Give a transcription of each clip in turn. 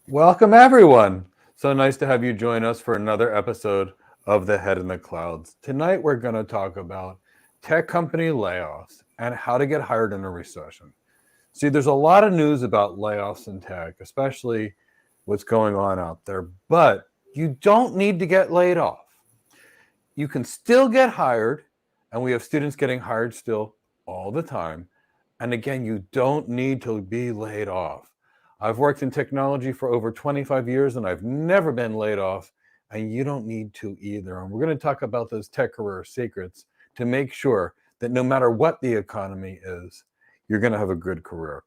Welcome, everyone. So nice to have you join us for another episode of The Head in the Clouds. Tonight, we're going to talk about tech company layoffs and how to get hired in a recession. See, there's a lot of news about layoffs in tech, especially what's going on out there, but you don't need to get laid off. You can still get hired, and we have students getting hired still all the time. And again, you don't need to be laid off. I've worked in technology for over 25 years and I've never been laid off, and you don't need to either. And we're going to talk about those tech career secrets to make sure that no matter what the economy is, you're going to have a good career.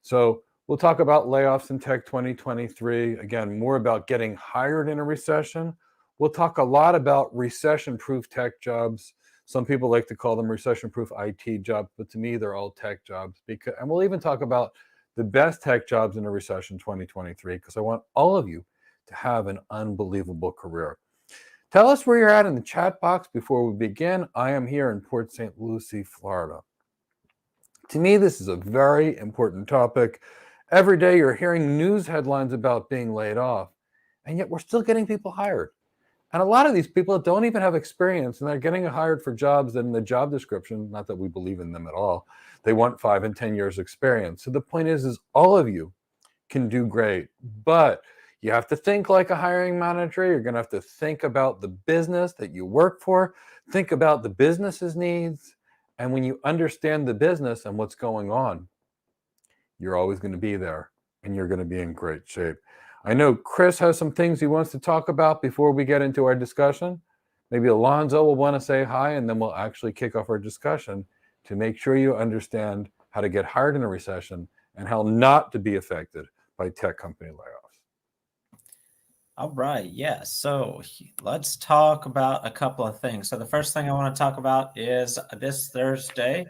So we'll talk about layoffs in tech 2023. Again, more about getting hired in a recession. We'll talk a lot about recession-proof tech jobs. Some people like to call them recession-proof IT jobs, but to me, they're all tech jobs. And we'll even talk about the best tech jobs in a recession 2023, because I want all of you to have an unbelievable career. Tell us where you're at in the chat box before we begin. I am here in Port St. Lucie, Florida. To me, this is a very important topic. Every day you're hearing news headlines about being laid off, and yet we're still getting people hired. And a lot of these people don't even have experience, and they're getting hired for jobs that in the job description, not that we believe in them at all, they want 5 and 10 years experience. So the point is all of you can do great, but you have to think like a hiring manager. You're going to have to think about the business that you work for, think about the business's needs. And when you understand the business and what's going on, you're always going to be there and you're going to be in great shape. I know Chris has some things he wants to talk about before we get into our discussion. Maybe Alonzo will want to say hi, and then we'll actually kick off our discussion to make sure you understand how to get hired in a recession and how not to be affected by tech company layoffs. All right. Yeah. So let's talk about a couple of things. So the first thing I want to talk about is this Thursday.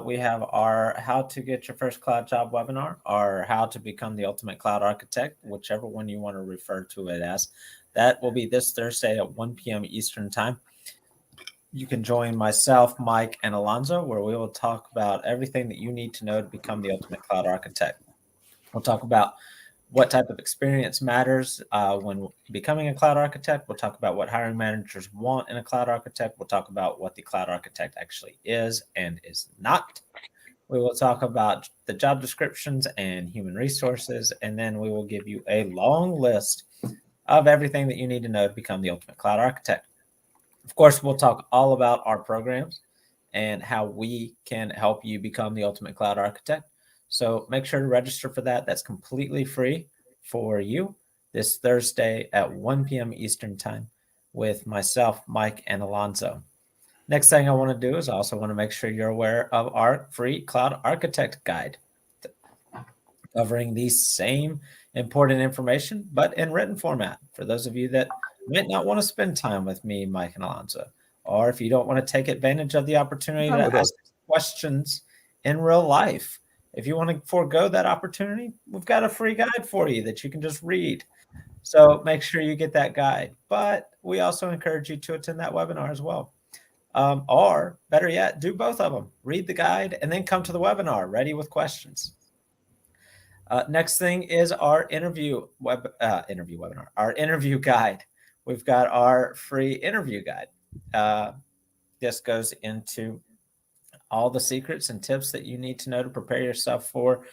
We have our How to Get Your First Cloud Job webinar, or How to Become the Ultimate Cloud Architect, whichever one you want to refer to it as. That will be this Thursday at 1 p.m. Eastern Time. You can join myself, Mike, and Alonzo, where we will talk about everything that you need to know to become the ultimate cloud architect. We'll talk about what type of experience matters when becoming a cloud architect. We'll talk about what hiring managers want in a cloud architect. We'll talk about what the cloud architect actually is and is not. We will talk about the job descriptions and human resources, and then we will give you a long list of everything that you need to know to become the ultimate cloud architect. Of course, we'll talk all about our programs and how we can help you become the ultimate cloud architect. So make sure to register for that. That's completely free for you this Thursday at 1 p.m. Eastern Time with myself, Mike, and Alonzo. Next thing I want to do is I also want to make sure you're aware of our free Cloud Architect Guide, covering the same important information, but in written format for those of you that might not want to spend time with me, Mike, and Alonzo, or if you don't want to take advantage of the opportunity to ask questions in real life. If you want to forego that opportunity, we've got a free guide for you that you can just read. So make sure you get that guide. But we also encourage you to attend that webinar as well. Or better yet, do both of them. Read the guide and then come to the webinar ready with questions. Next thing is our interview webinar, our interview guide. We've got our free interview guide. This goes into all the secrets and tips that you need to know to prepare yourself for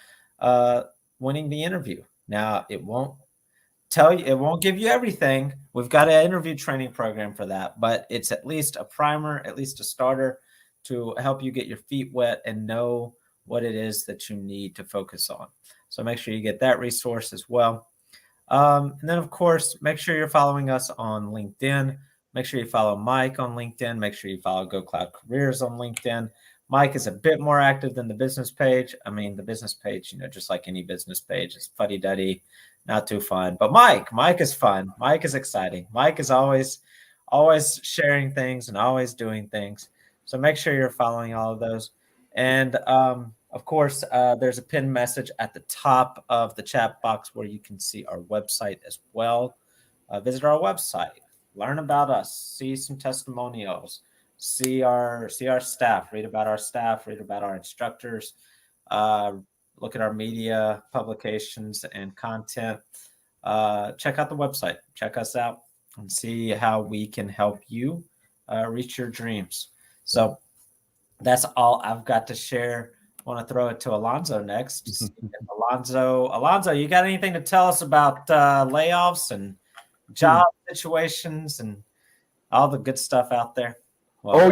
winning the interview. Now, it won't give you everything. We've got an interview training program for that, but it's at least a primer, at least a starter to help you get your feet wet and know what it is that you need to focus on. So make sure you get that resource as well. And then, of course, make sure you're following us on LinkedIn. Make sure you follow Mike on LinkedIn. Make sure you follow Go Cloud Careers on LinkedIn. Mike is a bit more active than the business page. I mean, the business page, just like any business page, is fuddy-duddy, not too fun. But Mike is fun. Mike is exciting. Mike is always sharing things and always doing things. So make sure you're following all of those. And of course, there's a pinned message at the top of the chat box where you can see our website as well. Visit our website, learn about us, see some testimonials, see our staff, read about our staff, read about our instructors, look at our media publications and content, check out the website. Check us out and see how we can help you reach your dreams. So that's all I've got to share. I want to throw it to Alonzo next. Alonzo, you got anything to tell us about layoffs and job situations and all the good stuff out there? Well,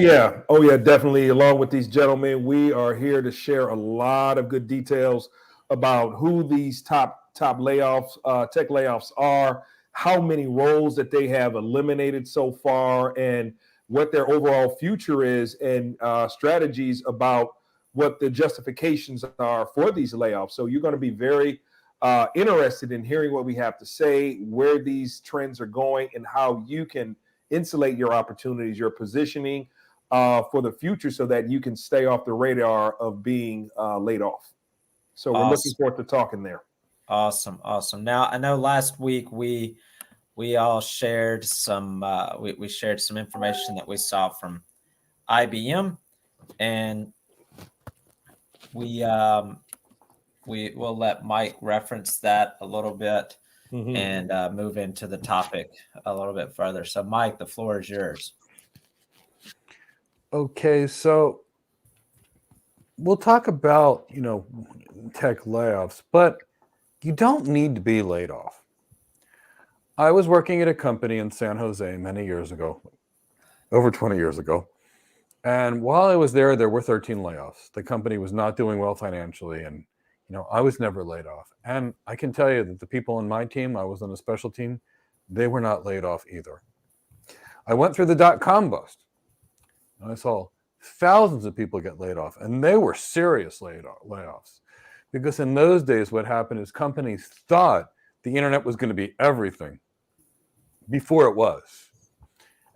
oh yeah, definitely. Along with these gentlemen, we are here to share a lot of good details about who these top layoffs, tech layoffs are, how many roles that they have eliminated so far, and what their overall future is, and strategies about what the justifications are for these layoffs. So you're going to be very interested in hearing what we have to say, where these trends are going, and how you can insulate your opportunities, your positioning for the future, so that you can stay off the radar of being laid off. So we're looking forward to talking there. Awesome. Now, I know last week we all shared some we shared some information that we saw from IBM, and we will let Mike reference that a little bit and move into the topic a little bit further. So, Mike, the floor is yours. Okay, so we'll talk about, tech layoffs, but you don't need to be laid off. I was working at a company in San Jose many years ago, over 20 years ago. And while I was there were 13 layoffs. The company was not doing well financially, and I was never laid off. And I can tell you that the people on my team, I was on a special team, they were not laid off either. I went through the dot-com bust, and I saw thousands of people get laid off, and they were serious layoffs. Because in those days, what happened is companies thought the internet was going to be everything before it was.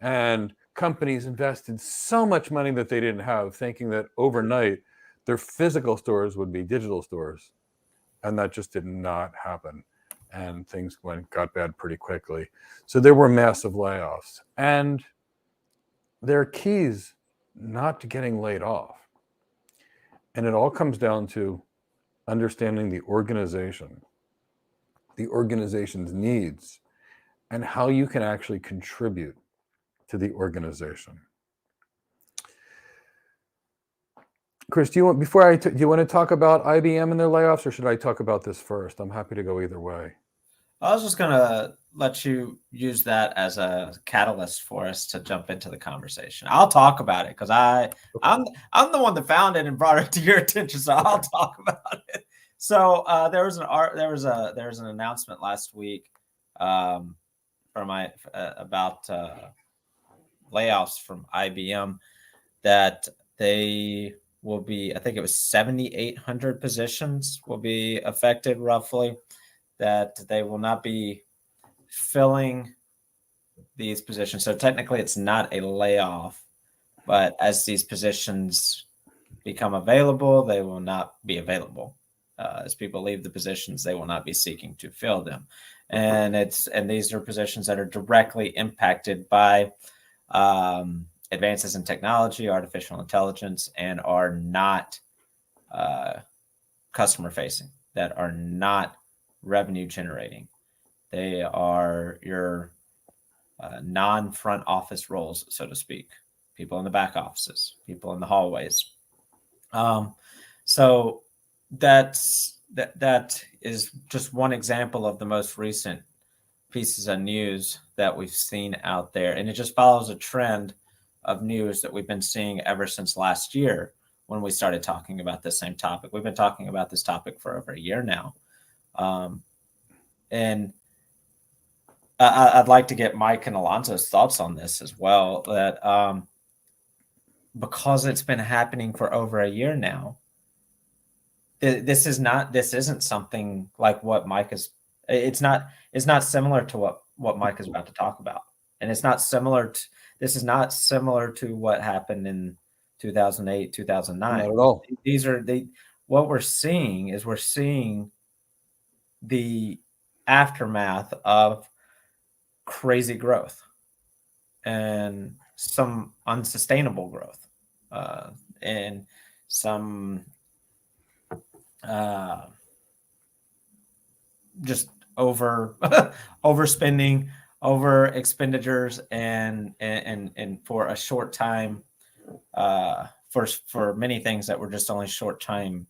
And companies invested so much money that they didn't have, thinking that overnight their physical stores would be digital stores. And that just did not happen. And things got bad pretty quickly. So there were massive layoffs. And there are keys not to getting laid off. And it all comes down to understanding the organization's needs, and how you can actually contribute to the organization. Chris, do you want to talk about IBM and their layoffs, or should I talk about this first? I'm happy to go either way. I was just going to let you use that as a catalyst for us to jump into the conversation. I'll talk about it because I'm the one that found it and brought it to your attention, so I'll talk about it. So there was an announcement last week about layoffs from IBM, that they will be, I think it was 7,800 positions will be affected roughly, that they will not be filling these positions. So technically it's not a layoff, but as these positions become available, they will not be available. As people leave the positions, they will not be seeking to fill them. And these are positions that are directly impacted by advances in technology, artificial intelligence, and are not customer facing, that are not revenue generating. They are your non-front office roles, so to speak, people in the back offices, people in the hallways. So that is just one example of the most recent pieces of news that we've seen out there. And it just follows a trend of news that we've been seeing ever since last year when we started talking about this same topic. We've been talking about this topic for over a year now. And I'd like to get Mike and Alonzo's thoughts on this as well, that because it's been happening for over a year now, this isn't something like what Mike is. It's not similar to what Mike is about to talk about, and this is not similar to what happened in 2008, 2009. Not at all. What we're seeing is the aftermath of crazy growth and some unsustainable growth, and some uh, just over overspending, over expenditures, and for a short time, for many things that were just only short time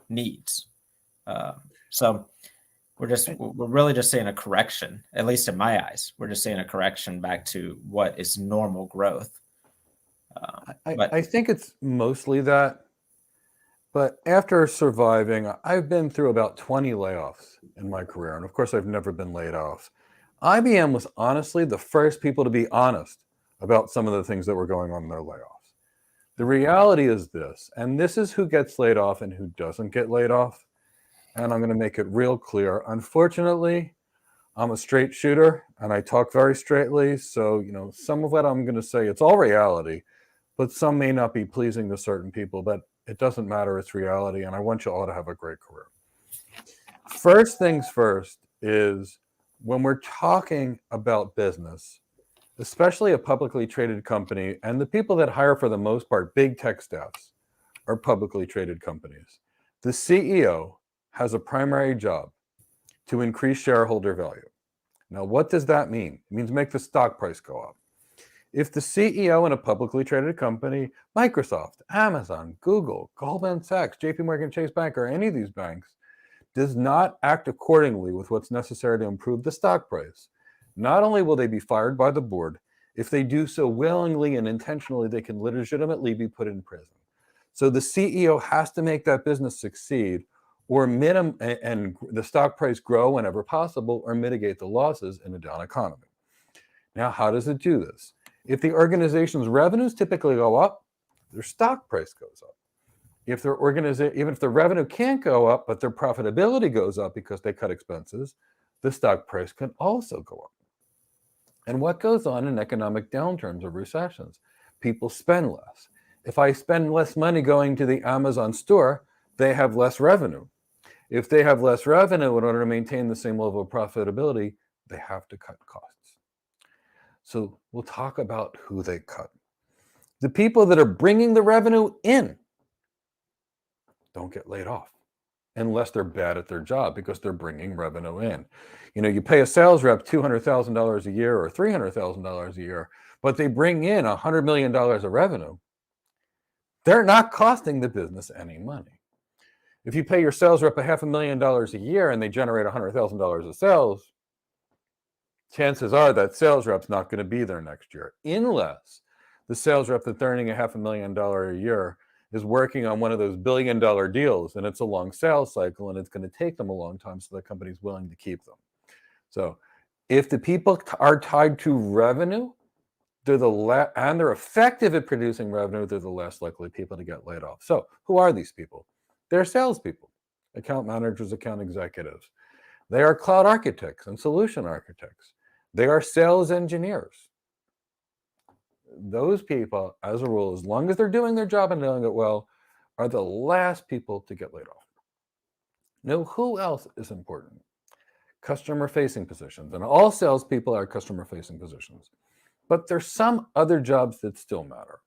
needs. So we're really just seeing a correction, at least in my eyes. We're just seeing a correction back to what is normal growth. I think it's mostly that. But after surviving, I've been through about 20 layoffs in my career. And of course, I've never been laid off. IBM was honestly the first people to be honest about some of the things that were going on in their layoffs. The reality is this, and this is who gets laid off and who doesn't get laid off. And I'm going to make it real clear. Unfortunately, I'm a straight shooter and I talk very straightly. So, some of what I'm going to say, it's all reality, but some may not be pleasing to certain people, but it doesn't matter. It's reality. And I want you all to have a great career. First things first is when we're talking about business, especially a publicly traded company, and the people that hire for the most part, big tech staffs, are publicly traded companies. The CEO has a primary job to increase shareholder value. Now, what does that mean? It means make the stock price go up. If the CEO in a publicly traded company, Microsoft, Amazon, Google, Goldman Sachs, JP Morgan Chase Bank, or any of these banks, does not act accordingly with what's necessary to improve the stock price, not only will they be fired by the board, if they do so willingly and intentionally, they can legitimately be put in prison. So the CEO has to make that business succeed, or and the stock price grow whenever possible, or mitigate the losses in a down economy. Now, how does it do this? If the organization's revenues typically go up, their stock price goes up. If their even if the revenue can't go up, but their profitability goes up because they cut expenses, the stock price can also go up. And what goes on in economic downturns or recessions? People spend less. If I spend less money going to the Amazon store, they have less revenue. If they have less revenue, in order to maintain the same level of profitability, they have to cut costs. So we'll talk about who they cut. The people that are bringing the revenue in don't get laid off unless they're bad at their job because they're bringing revenue in. You pay a sales rep $200,000 a year or $300,000 a year, but they bring in $100 million of revenue. They're not costing the business any money. If you pay your sales rep $500,000 a year and they generate $100,000 of sales, chances are that sales rep's not going to be there next year, unless the sales rep that's earning $500,000 a year is working on one of those billion-dollar deals, and it's a long sales cycle, and it's going to take them a long time, so the company's willing to keep them. So if the people are tied to revenue, and they're effective at producing revenue, they're the less likely people to get laid off. So who are these people? They're salespeople, account managers, account executives. They are cloud architects and solution architects. They are sales engineers. Those people, as a rule, as long as they're doing their job and doing it well, are the last people to get laid off. Now, who else is important? Customer-facing positions. And all salespeople are customer-facing positions. But there's some other jobs that still matter.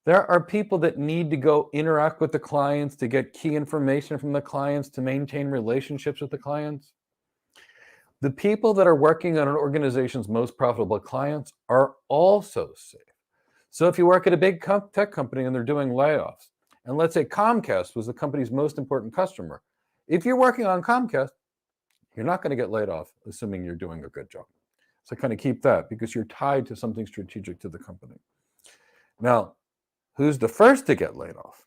There are people that need to go interact with the clients to get key information from the clients, to maintain relationships with the clients. The people that are working on an organization's most profitable clients are also safe. So if you work at a big tech company and they're doing layoffs, and let's say Comcast was the company's most important customer, if you're working on Comcast, you're not going to get laid off, assuming you're doing a good job. So kind of keep that, because you're tied to something strategic to the company. Now, who's the first to get laid off?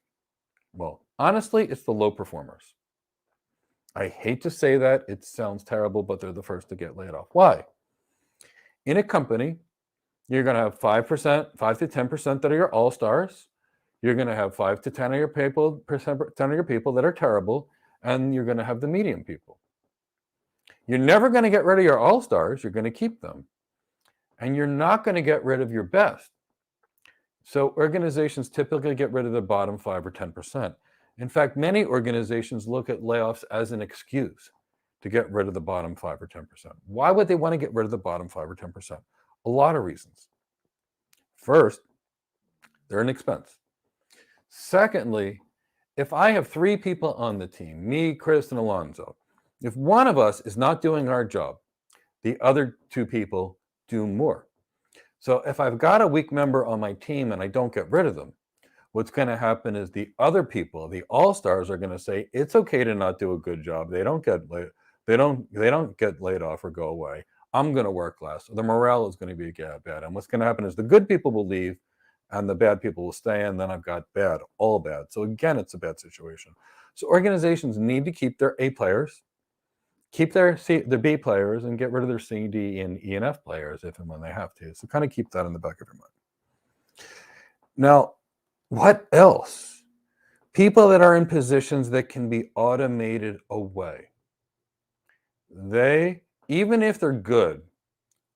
Well, honestly, it's the low performers. I hate to say that, it sounds terrible, but they're the first to get laid off. Why? In a company, you're going to have 5 to 10% that are your all-stars. You're going to have 5 to 10 of your people that are terrible, and you're going to have the medium people. You're never going to get rid of your all-stars. You're going to keep them. And you're not going to get rid of your best. So organizations typically get rid of the bottom 5 or 10%. In fact, many organizations look at layoffs as an excuse to get rid of the bottom 5 or 10%. Why would they want to get rid of the bottom 5 or 10%? A lot of reasons. First, they're an expense. Secondly, if I have 3 people on the team, me, Chris, and Alonzo, if one of us is not doing our job, the other 2 people do more. So if I've got a weak member on my team and I don't get rid of them, what's going to happen is the other people, the all-stars, are going to say it's okay to not do a good job. They don't get laid off or go away. I'm going to work less. The morale is going to be bad. And what's going to happen is the good people will leave and the bad people will stay. And then I've got all bad. So again, it's a bad situation. So organizations need to keep their A players, keep their B players, and get rid of their C, D, and E and F players if and when they have to. So kind of keep that in the back of your mind. Now, what else? People that are in positions that can be automated away. They, even if they're good,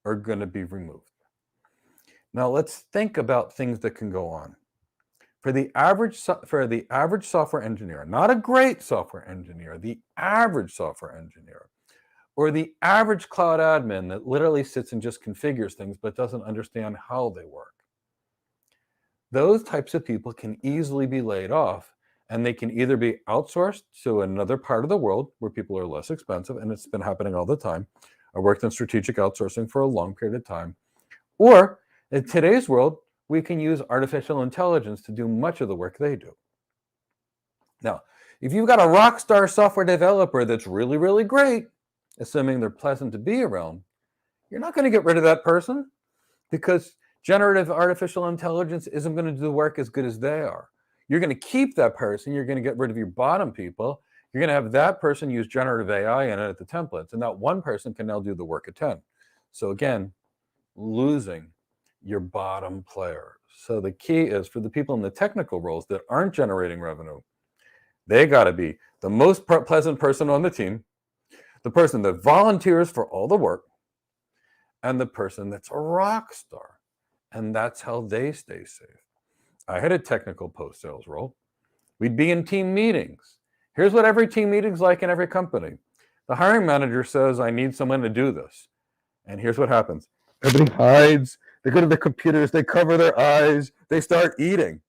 are going to be removed. Now let's think about things that can go on. For the average software engineer, not a great software engineer, the average software engineer, or the average cloud admin that literally sits and just configures things but doesn't understand how they work. Those types of people can easily be laid off, and they can either be outsourced to another part of the world where people are less expensive, and it's been happening all the time. I worked in strategic outsourcing for a long period of time. Or in today's world, we can use artificial intelligence to do much of the work they do. Now, if you've got a rock star software developer that's really, really great, assuming they're pleasant to be around, you're not going to get rid of that person because generative artificial intelligence isn't going to do the work as good as they are. You're going to keep that person. You're going to get rid of your bottom people. You're going to have that person use generative AI and edit the templates, and that one person can now do the work at 10. So again, losing your bottom player. So the key is for the people in the technical roles that aren't generating revenue, they got to be the most pleasant person on the team, the person that volunteers for all the work, and the person that's a rock star. And that's how they stay safe. I had a technical post-sales role. We'd be in team meetings. Here's what every team meeting's like in every company. The hiring manager says, I need someone to do this. And here's what happens. Everybody hides. They go to their computers. They cover their eyes. They start eating.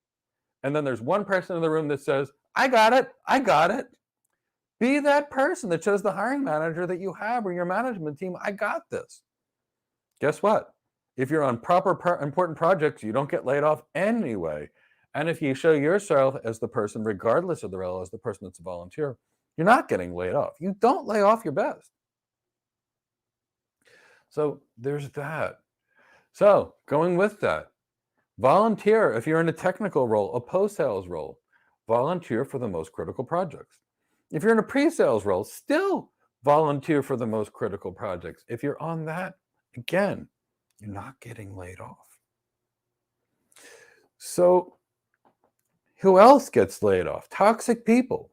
And then there's one person in the room that says, I got it. I got it. Be that person that shows the hiring manager that you have or your management team, I got this. Guess what? If you're on important projects, you don't get laid off anyway. And if you show yourself as the person, regardless of the role, as the person that's a volunteer, you're not getting laid off. You don't lay off your best. So there's that. So going with that, volunteer if you're in a technical role, a post-sales role, volunteer for the most critical projects. If you're in a pre-sales role, still volunteer for the most critical projects. If you're on that, again, you're not getting laid off. So who else gets laid off? Toxic people.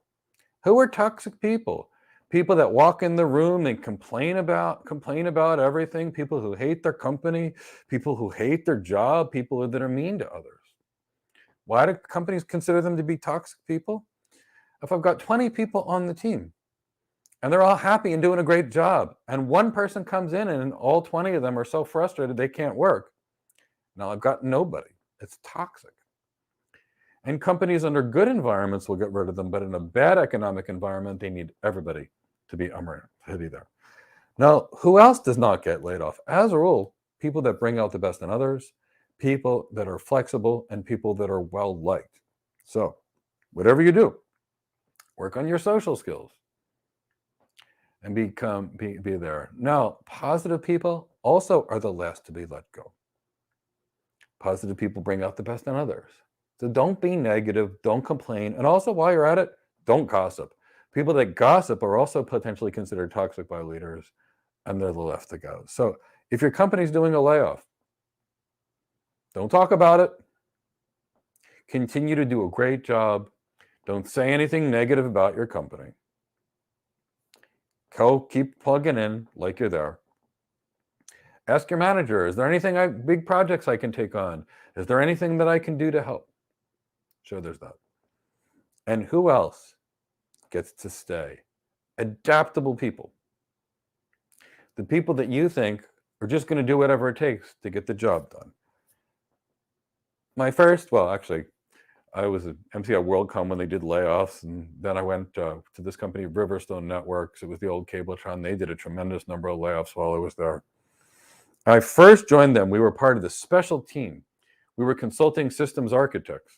Who are toxic people? People that walk in the room and complain about everything, people who hate their company, people who hate their job, people that are mean to others. Why do companies consider them to be toxic people? If I've got 20 people on the team and they're all happy and doing a great job, and one person comes in and all 20 of them are so frustrated they can't work, now I've got nobody. It's toxic. And companies under good environments will get rid of them, but in a bad economic environment, they need everybody to be there. Now, who else does not get laid off? As a rule, people that bring out the best in others, people that are flexible, and people that are well-liked. So whatever you do, work on your social skills and be there. Now, positive people also are the last to be let go. Positive people bring out the best in others. So don't be negative, don't complain, and also while you're at it, don't gossip. People that gossip are also potentially considered toxic by leaders, and they're the left to go. So if your company's doing a layoff, don't talk about it. Continue to do a great job. Don't say anything negative about your company. Keep plugging in like you're there. Ask your manager, is there anything, big projects I can take on? Is there anything that I can do to help? Sure, there's that. And who else gets to stay? Adaptable people. The people that you think are just going to do whatever it takes to get the job done. I was an MC at WorldCom when they did layoffs, and then I went to this company, Riverstone Networks. It was the old Cabletron. They did a tremendous number of layoffs while I was there. I first joined them. We were part of the special team. We were consulting systems architects.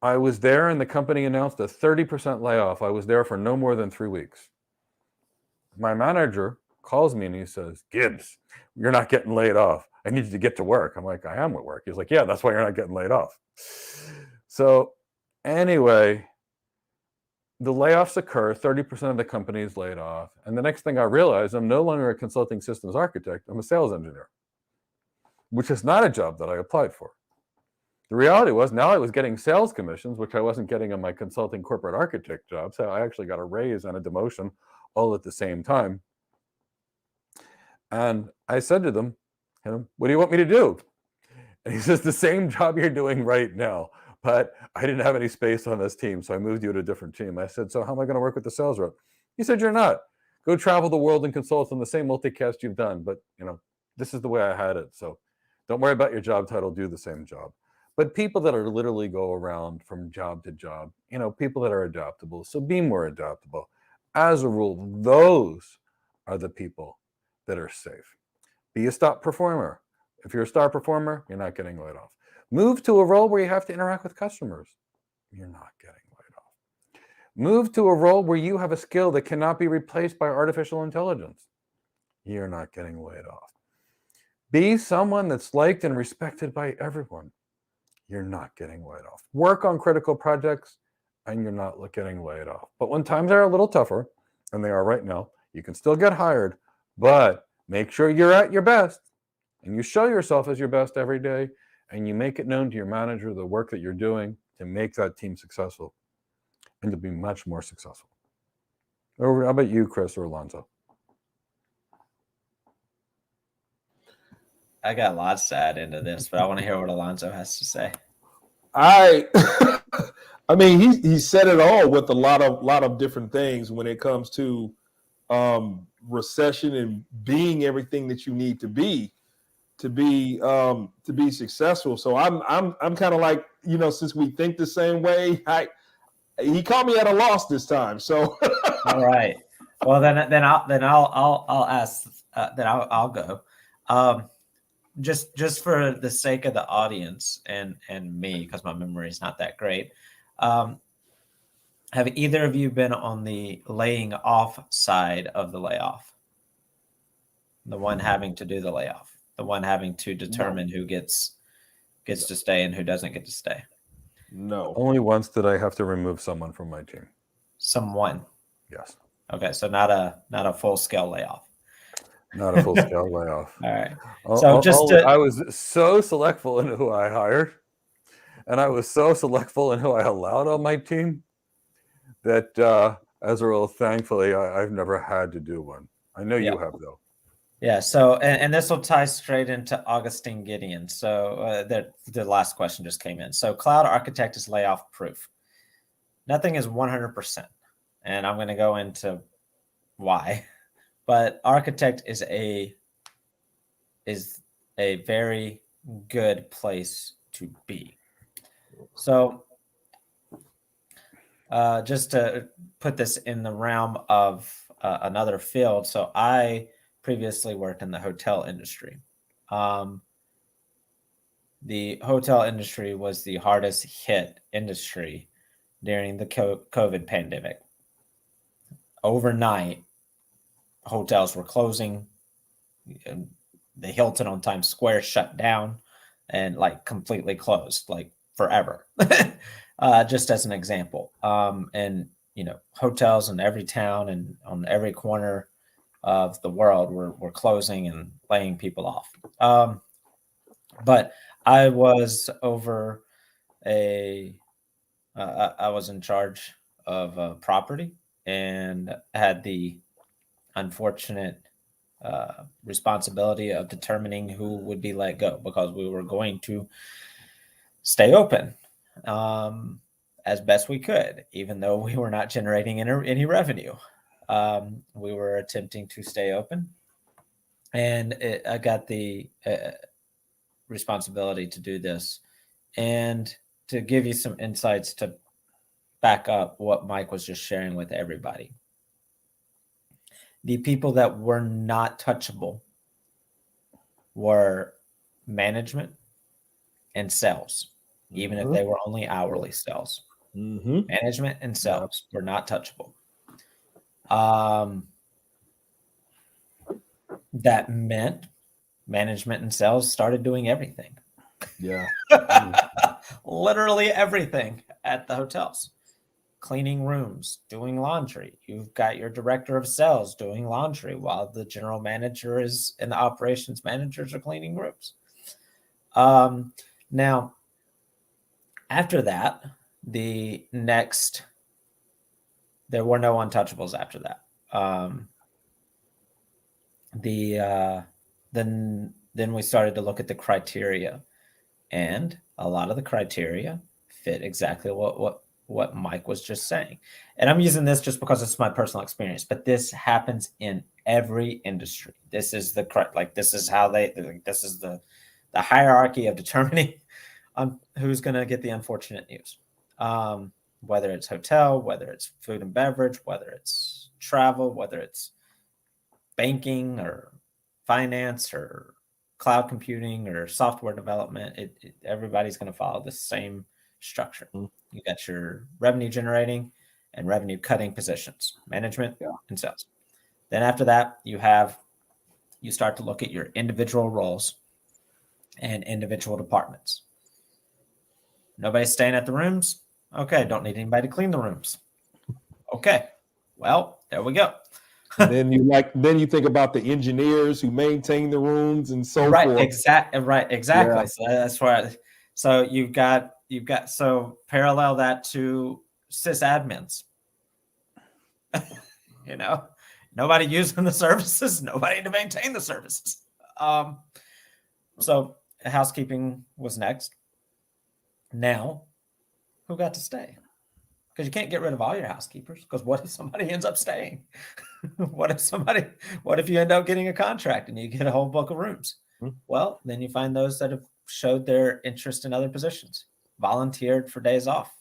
I was there, and the company announced a 30% layoff. I was there for no more than 3 weeks. My manager calls me and he says, "Gibbs, you're not getting laid off. I need you to get to work." I'm like, "I am at work." He's like, "Yeah, that's why you're not getting laid off." So anyway, the layoffs occur, 30% of the company is laid off. And the next thing I realize, I'm no longer a consulting systems architect. I'm a sales engineer, which is not a job that I applied for. The reality was now I was getting sales commissions, which I wasn't getting on my consulting corporate architect job. So I actually got a raise and a demotion all at the same time. And I said to them, "What do you want me to do?" And he says, "The same job you're doing right now, but I didn't have any space on this team, so I moved you to a different team." I said, "So how am I going to work with the sales rep?" He said, "You're not. Go travel the world and consult on the same multicast you've done. But, this is the way I had it. So don't worry about your job title. Do the same job." But people that are literally go around from job to job, people that are adaptable. So be more adaptable. As a rule, those are the people that are safe. Be a top performer. If you're a star performer, you're not getting laid off. Move to a role where you have to interact with customers. You're not getting laid off. Move to a role where you have a skill that cannot be replaced by artificial intelligence. You're not getting laid off. Be someone that's liked and respected by everyone. You're not getting laid off. Work on critical projects, and you're not getting laid off. But when times are a little tougher, and they are right now, you can still get hired, but make sure you're at your best, and you show yourself as your best every day, and you make it known to your manager the work that you're doing to make that team successful and to be much more successful. How about you, Chris or Alonzo? I got lots to add into this, but I want to hear what Alonzo has to say. I mean, he said it all with a lot of different things when it comes to recession and being everything that you need to be successful. So I'm kind of like, since we think the same way, he caught me at a loss this time. So all right. Well, then I'll ask. Then I'll go. Just for the sake of the audience and me, because my memory is not that great. Have either of you been on the laying off side of the layoff? The one having to do the layoff, the one having to determine who gets to stay and who doesn't get to stay? No. Only once did I have to remove someone from my team. Someone. Yes. Okay, so not a full scale layoff. Not a full-scale layoff. All right. So I was so selectful in who I hired, and I was so selectful in who I allowed on my team that, as a rule, thankfully, I've never had to do one. I know you have, though. Yeah. So, and this will tie straight into Augustine Gideon. So the last question just came in. So cloud architect is layoff proof. Nothing is 100%. And I'm going to go into why. But architect is a very good place to be. So just to put this in the realm of another field. So I previously worked in the hotel industry. The hotel industry was the hardest hit industry during the COVID pandemic. Overnight, hotels were closing. The Hilton on Times Square shut down and completely closed, forever. Just as an example. And hotels in every town and on every corner of the world were closing and laying people off. But I was over I was in charge of a property and had the unfortunate responsibility of determining who would be let go, because we were going to stay open as best we could, even though we were not generating any revenue. We were attempting to stay open, and I got the responsibility to do this And to give you some insights to back up what Mike was just sharing with everybody, the people that were not touchable were management and sales, even if they were only hourly sales. Management and sales were not touchable. That meant management and sales started doing everything. Yeah. Literally everything at the hotels. Cleaning rooms, doing laundry. You've got your director of sales doing laundry while the general manager is and the operations managers are cleaning rooms. Now, after that, there were no untouchables after that. Then we started to look at the criteria, and a lot of the criteria fit exactly what Mike was just saying. And I'm using this just because it's my personal experience, but this happens in every industry. This is the hierarchy of determining who's going to get the unfortunate news. Whether it's hotel, whether it's food and beverage, whether it's travel, whether it's banking or finance or cloud computing or software development, everybody's going to follow the same structure. You got your revenue generating and revenue cutting positions, management and sales. Then after that, you start to look at your individual roles and individual departments. Nobody's staying at the rooms. Okay, don't need anybody to clean the rooms. Okay, well, there we go. Then you think about the engineers who maintain the rooms and so forth. Exactly. Yeah. So that's why. So you've got parallel that to sysadmins. Nobody using the services, nobody to maintain the services. So housekeeping was next. Now, who got to stay? Because you can't get rid of all your housekeepers. Because what if somebody ends up staying? What if you end up getting a contract and you get a whole book of rooms? Well, then you find those that have showed their interest in other positions, volunteered for days off,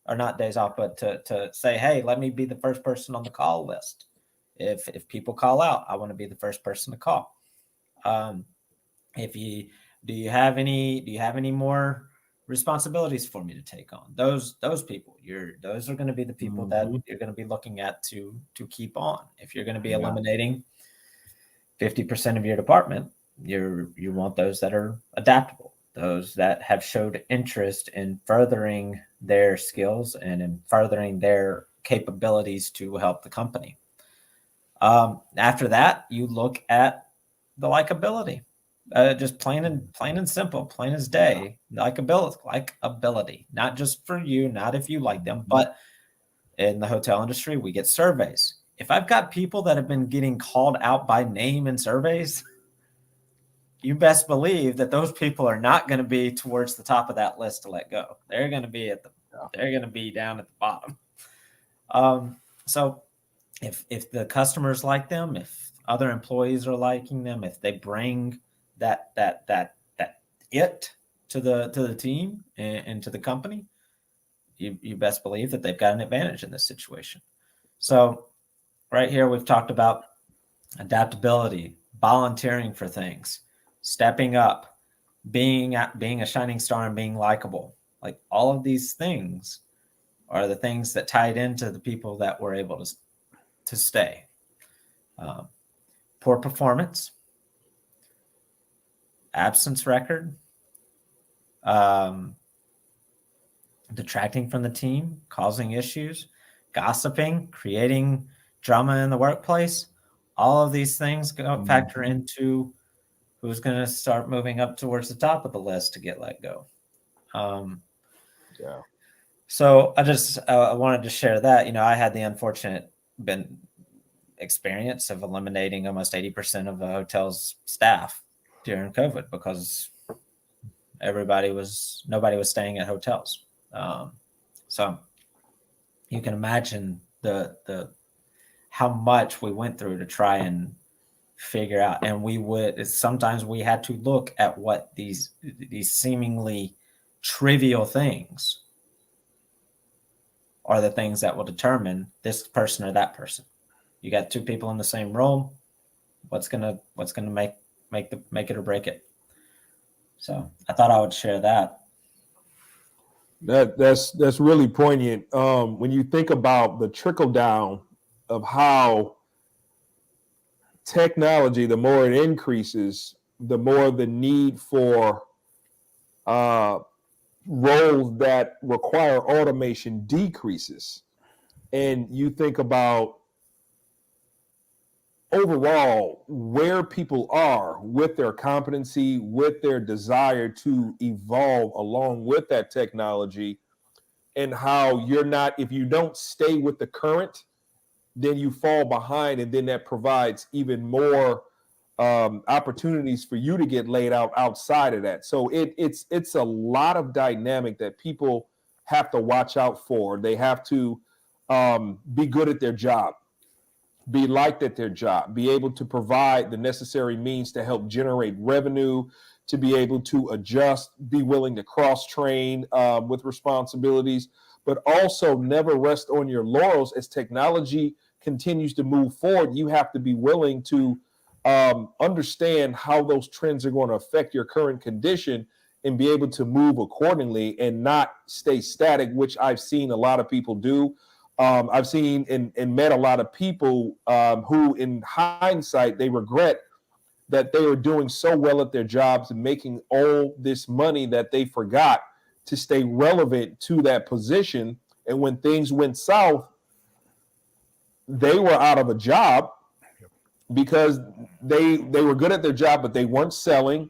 or not days off, but to say, hey, let me be the first person on the call list. If people call out, I want to be the first person to call. Do you have any more responsibilities for me to take on? Those people, those are going to be the people that you're going to be looking at to keep on. If you're going to be eliminating 50% of your department, you want those that are adaptable, those that have showed interest in furthering their skills and in furthering their capabilities to help the company. After that, you look at the likability. Just plain and simple, plain as day, likability, not just for you, not if you like them, but in the hotel industry, we get surveys. If I've got people that have been getting called out by name in surveys, you best believe that those people are not going to be towards the top of that list to let go. They're going to be they're going to be down at the bottom. So if the customers like them, if other employees are liking them, if they bring that it to the team and to the company, you best believe that they've got an advantage in this situation. So right here, we've talked about adaptability, volunteering for things, stepping up, being a shining star and being likable. Like all of these things are the things that tied into the people that were able to stay. Poor performance, absence record, detracting from the team, causing issues, gossiping, creating drama in the workplace. All of these things factor into who's going to start moving up towards the top of the list to get let go. So I wanted to share that. I had the unfortunate experience of eliminating almost 80% of the hotel's staff during COVID because nobody was staying at hotels. So you can imagine the how much we went through to try and figure out, and sometimes we had to look at what these seemingly trivial things are the things that will determine this person or that person. You got two people in the same room. What's gonna make it or break it? So I thought I would share that. That's really poignant. When you think about the trickle down of how technology, the more it increases, the more the need for roles that require automation decreases. And you think about overall where people are with their competency, with their desire to evolve along with that technology, and how you're not, if you don't stay with the current, then you fall behind, and then that provides even more opportunities for you to get laid out outside of that. So it's a lot of dynamic that people have to watch out for. They have to be good at their job, be liked at their job, be able to provide the necessary means to help generate revenue, to be able to adjust, be willing to cross-train with responsibilities, but also never rest on your laurels. As technology continues to move forward, you have to be willing to understand how those trends are going to affect your current condition and be able to move accordingly and not stay static, which I've seen a lot of people do. I've seen and met a lot of people who, in hindsight, they regret that they were doing so well at their jobs and making all this money that they forgot to stay relevant to that position. And when things went south, they were out of a job because they were good at their job, but they weren't selling.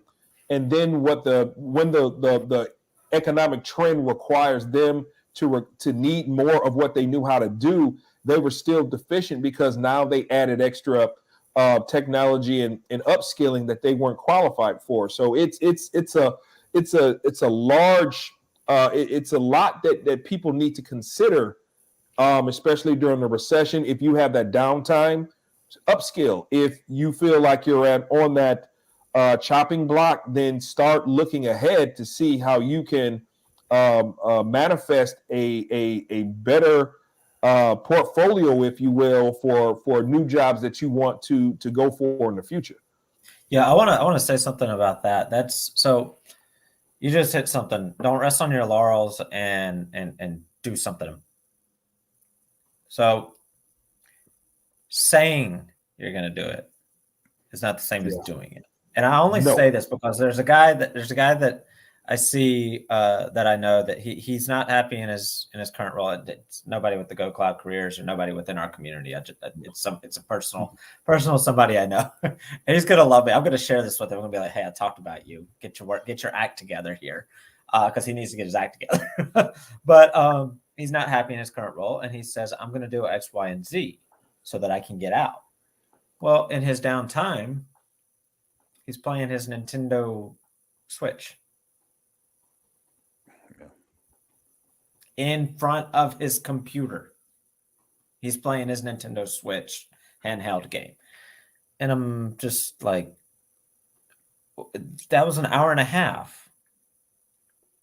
And then when the economic trend requires them to need more of what they knew how to do, they were still deficient because now they added extra technology and upskilling that they weren't qualified for. So it's a large it's a lot that people need to consider, especially during the recession. If you have that downtime, upskill. If you feel like you're on that chopping block, then start looking ahead to see how you can manifest a better portfolio, if you will, for new jobs that you want to go for in the future. Yeah, I want to say something about that. That's so you just hit something. Don't rest on your laurels and do something. So saying you're going to do it is not the same as doing it. And I only say this because there's a guy that I see that I know that he's not happy in his current role. It's nobody with the Go Cloud careers or nobody within our community. It's a personal somebody I know, and he's gonna love me. I'm gonna share this with him. I'm gonna be like, hey, I talked about you. Get your act together here, because he needs to get his act together. But he's not happy in his current role, and he says, I'm gonna do X, Y, and Z so that I can get out. Well, in his downtime, he's playing his Nintendo Switch in front of his computer. He's playing his Nintendo Switch handheld game. And I'm just like, that was an hour and a half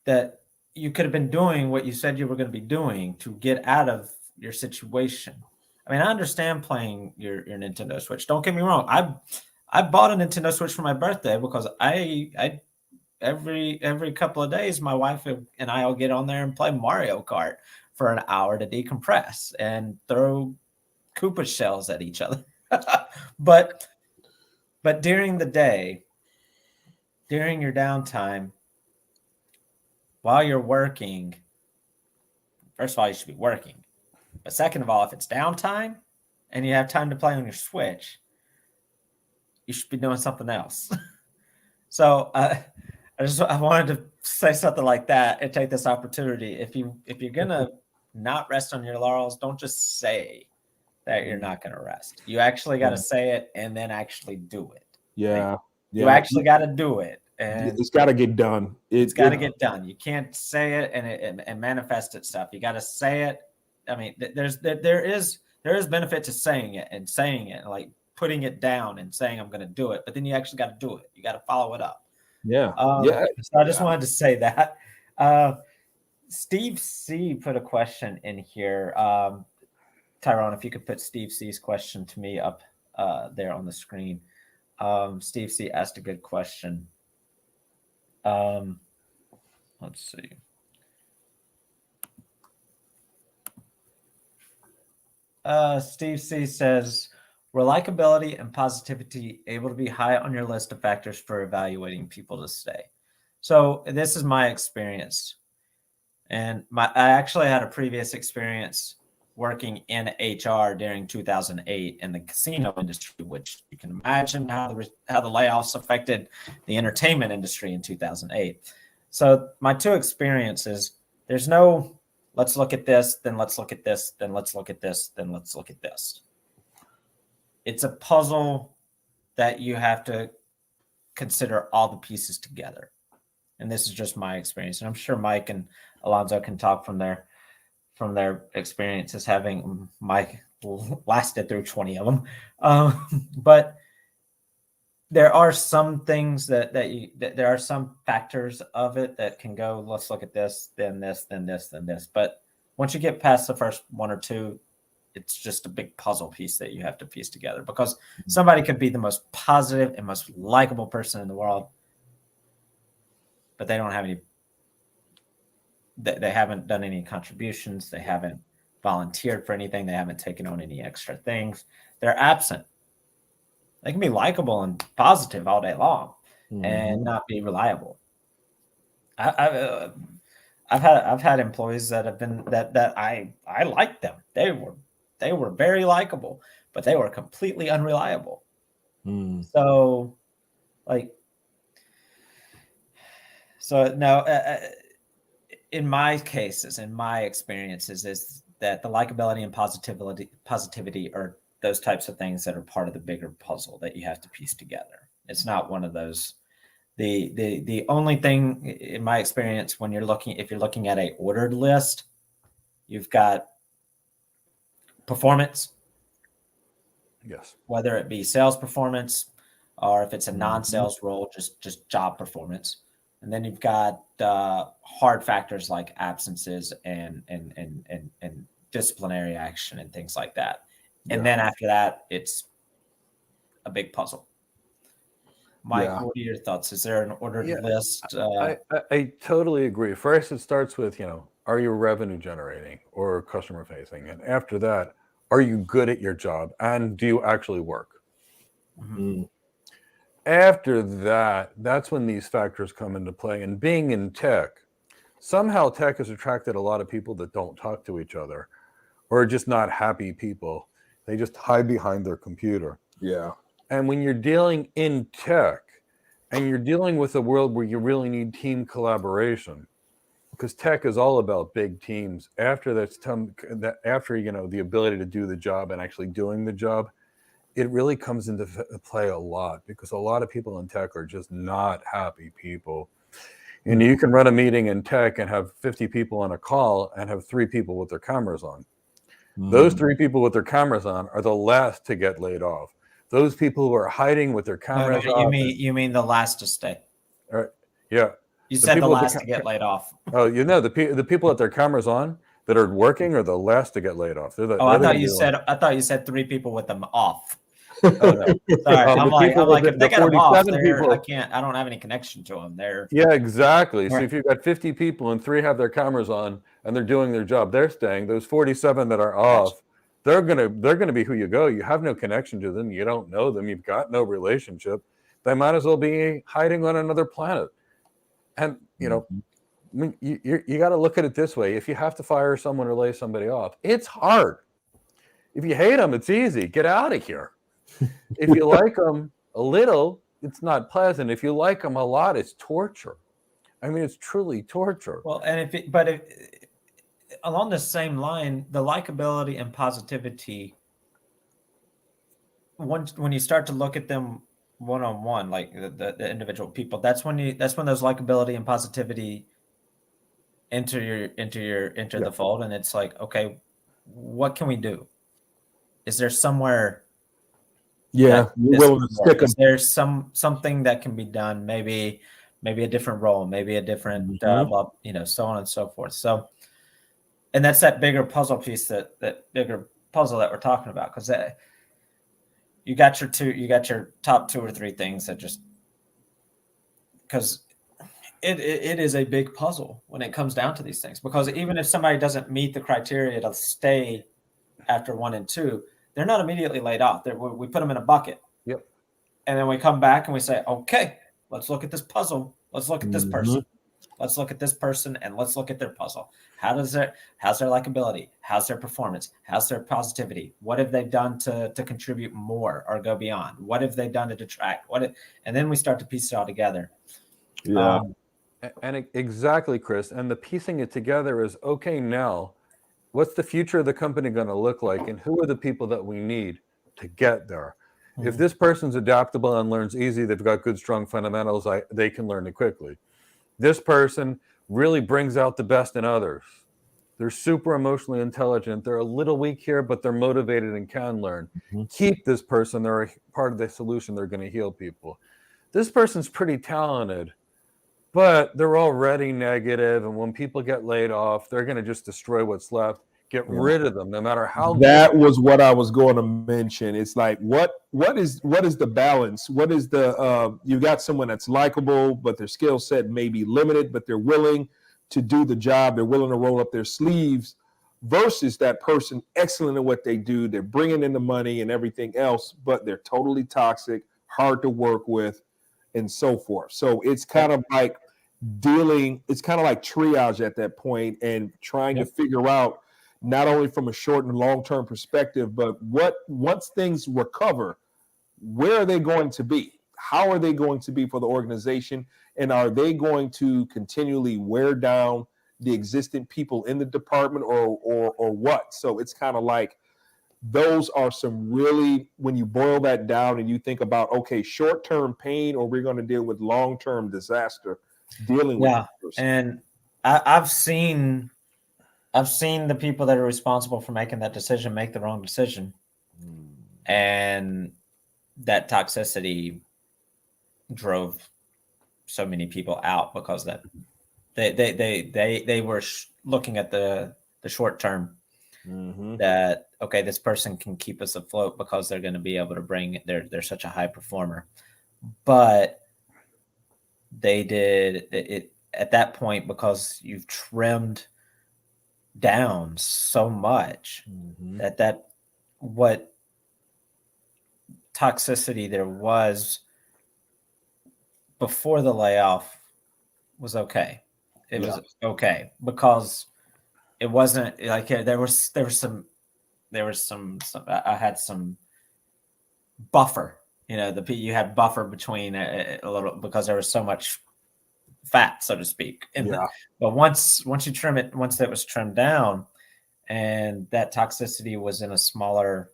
that you could have been doing what you said you were going to be doing to get out of your situation. I mean, I understand playing your Nintendo Switch. Don't get me wrong. I bought a Nintendo Switch for my birthday because I every couple of days, my wife and I will get on there and play Mario Kart for an hour to decompress and throw Koopa shells at each other. But during the day, during your downtime, while you're working, first of all, you should be working. But second of all, if it's downtime and you have time to play on your Switch, you should be doing something else. So I wanted to say something like that and take this opportunity. If you're gonna not rest on your laurels, don't just say that you're not gonna rest. You actually got to say it and then actually do it. Yeah. You actually got to do it, and it's got to get done. It's got to get done. You can't say it and manifest itself. You got to say it. I mean, there is benefit to saying it and like putting it down and saying I'm going to do it, but then you actually got to do it. You got to follow it up. Yeah. So I just wanted to say that. Steve C put a question in here. Tyrone, if you could put Steve C's question to me up there on the screen. Steve C asked a good question. Let's see. Steve C says, were likability and positivity able to be high on your list of factors for evaluating people to stay? So this is my experience. And I actually had a previous experience working in HR during 2008 in the casino industry, which you can imagine how the layoffs affected the entertainment industry in 2008. So my two experiences, there's no, let's look at this, then let's look at this, then let's look at this, then let's look at this. It's a puzzle that you have to consider all the pieces together. And this is just my experience. And I'm sure Mike and Alonzo can talk from their experiences, having Mike lasted through 20 of them. But there are some things that there are some factors of it that can go, let's look at this, then this, then this, then this. But once you get past the first one or two, it's just a big puzzle piece that you have to piece together, because somebody could be the most positive and most likable person in the world, but they don't have any, they haven't done any contributions. They haven't volunteered for anything. They haven't taken on any extra things. They're absent. They can be likable and positive all day long and not be reliable. I've had employees that have been that I liked them. They were very likable, but they were completely unreliable. So no. In my cases, in my experiences, is that the likability and positivity are those types of things that are part of the bigger puzzle that you have to piece together. It's not one of those. The only thing in my experience, when if you're looking at a ordered list, you've got performance. Yes. Whether it be sales performance or if it's a non-sales role, just job performance. And then you've got hard factors like absences and disciplinary action and things like that. And then after that, it's a big puzzle. Mike, what are your thoughts? Is there an ordered list? I totally agree. First, it starts with, are you revenue generating or customer facing? And after that, are you good at your job? And do you actually work? After that, that's when these factors come into play. And being in tech, somehow tech has attracted a lot of people that don't talk to each other or are just not happy people. They just hide behind their computer. Yeah. And when you're dealing in tech and you're dealing with a world where you really need team collaboration, because tech is all about big teams. After the ability to do the job and actually doing the job, it really comes into play a lot, because a lot of people in tech are just not happy people. And you can run a meeting in tech and have 50 people on a call and have 3 people with their cameras on. Those 3 people with their cameras on are the last to get laid off. Those people who are hiding with their cameras off. You mean the last to stay? Yeah. You said the last to get laid off. Oh, the people with their cameras on that are working are the last to get laid off. I thought you said 3 people with them off. Oh, no. Sorry, I'm like, if they got them off, I don't have any connection to them. Yeah, exactly. So if you've got 50 people and 3 have their cameras on and they're doing their job, they're staying. Those 47 that are off, they're gonna be who you go. You have no connection to them. You don't know them. You've got no relationship. They might as well be hiding on another planet. And you got to look at it this way. If you have to fire someone or lay somebody off, it's hard. If you hate them, it's easy. Get out of here. If you like them a little, it's not pleasant. If you like them a lot, it's torture. I mean, it's truly torture. Well, and if along the same line, the likability and positivity, when you start to look at them one-on-one, like the individual people, that's when those likability and positivity enter the fold, and it's like, okay, what can we do? Is there somewhere? Yeah, is there something that can be done? Maybe maybe a different role, maybe a different, Mhm. so on and so forth. So, and that's that bigger puzzle piece, that bigger puzzle that we're talking about, because you got your top 2 or 3 things that just, because it is a big puzzle when it comes down to these things. Because even if somebody doesn't meet the criteria to stay after 1 and 2, they're not immediately laid off. We put them in a bucket. Yep. And then we come back and we say, okay, let's look at this puzzle. Let's look at this person. Mhm. Let's look at this person, and let's look at their puzzle. How's their likability? How's their performance? How's their positivity? What have they done to contribute more or go beyond? What have they done to detract? And then we start to piece it all together. Yeah. And exactly, Chris. And the piecing it together is, okay, now what's the future of the company going to look like? And who are the people that we need to get there? Mm-hmm. If this person's adaptable and learns easy, they've got good, strong fundamentals, they can learn it quickly. This person really brings out the best in others. They're super emotionally intelligent. They're a little weak here, but they're motivated and can learn. Mm-hmm. Keep this person. They're a part of the solution. They're going to heal people. This person's pretty talented, but they're already negative. And when people get laid off, they're going to just destroy what's left. Get rid of them, no matter how that was what I was going to mention. It's like, what is the balance? What is the you got someone that's likable, but their skill set may be limited, but they're willing to do the job. They're willing to roll up their sleeves, versus that person excellent at what they do. They're bringing in the money and everything else, but they're totally toxic, hard to work with, and so forth. So it's kind of like it's kind of like triage at that point, and trying to figure out, not only from a short and long-term perspective, but once things recover, where are they going to be? How are they going to be for the organization? And are they going to continually wear down the existing people in the department, or what? So it's kind of like, those are some really, when you boil that down and you think about, okay, short-term pain, or we're going to deal with long-term disaster dealing with this person. And I've seen the people that are responsible for making that decision make the wrong decision. And that toxicity drove so many people out, because that they were looking at the short term. Mm-hmm. That, okay, this person can keep us afloat because they're going to be able to bring, they're such a high performer. But they did it at that point, because you've trimmed down so much, that what toxicity there was before the layoff was okay. It was okay, because it wasn't like there was some I had some buffer, you had buffer between a little, because there was so much fat, so to speak. But once you trim it, once that was trimmed down, and that toxicity was in a smaller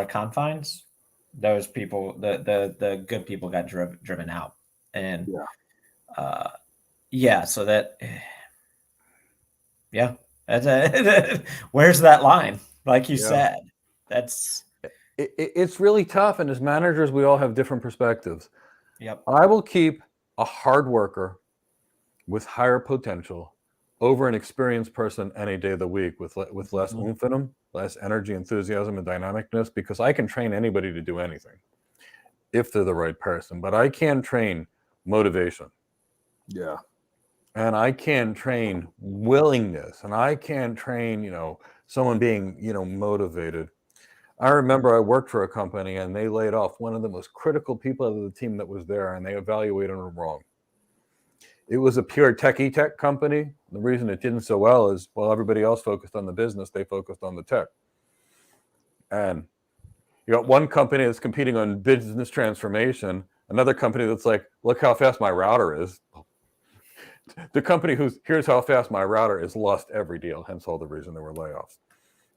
confines, those people, the good people, got driven out. And so that, that's where's that line? Like you said, it's really tough. And as managers, we all have different perspectives. Yep. I will keep a hard worker with higher potential over an experienced person any day of the week with less oomph in them, less energy, enthusiasm, and dynamicness, because I can train anybody to do anything if they're the right person. But I can train motivation. Yeah. And I can train willingness, and I can train, someone being, motivated. I remember I worked for a company, and they laid off one of the most critical people of the team that was there, and they evaluated him wrong. It was a pure techie tech company. The reason it didn't so well is, while everybody else focused on the business, they focused on the tech. And you got one company that's competing on business transformation, another company that's like, look how fast my router is. The company here's how fast my router is lost every deal, hence all the reason there were layoffs.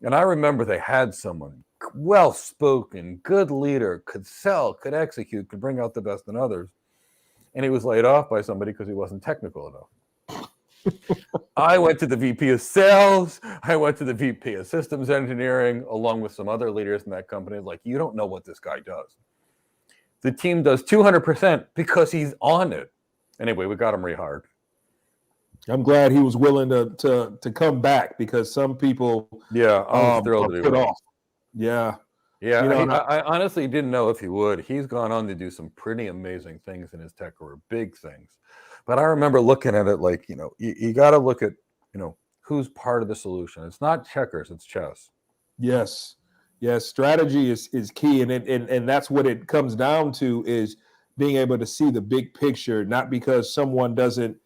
And I remember they had someone well-spoken, good leader, could sell, could execute, could bring out the best in others. And he was laid off by somebody because he wasn't technical enough. I went to the VP of sales. I went to the VP of systems engineering, along with some other leaders in that company. Like, you don't know what this guy does. the team does 200% because he's on it. Anyway, we got him rehired. I'm glad he was willing to come back, because some people Yeah, I was thrilled are that he put was. off. Yeah. Yeah, You know, I honestly didn't know if he would. He's gone on to do some pretty amazing things in his tech career, big things. But I remember looking at it like, you got to look at, who's part of the solution. It's not checkers, it's chess. Yes. Strategy is key, and that's what it comes down to, is being able to see the big picture, not because someone doesn't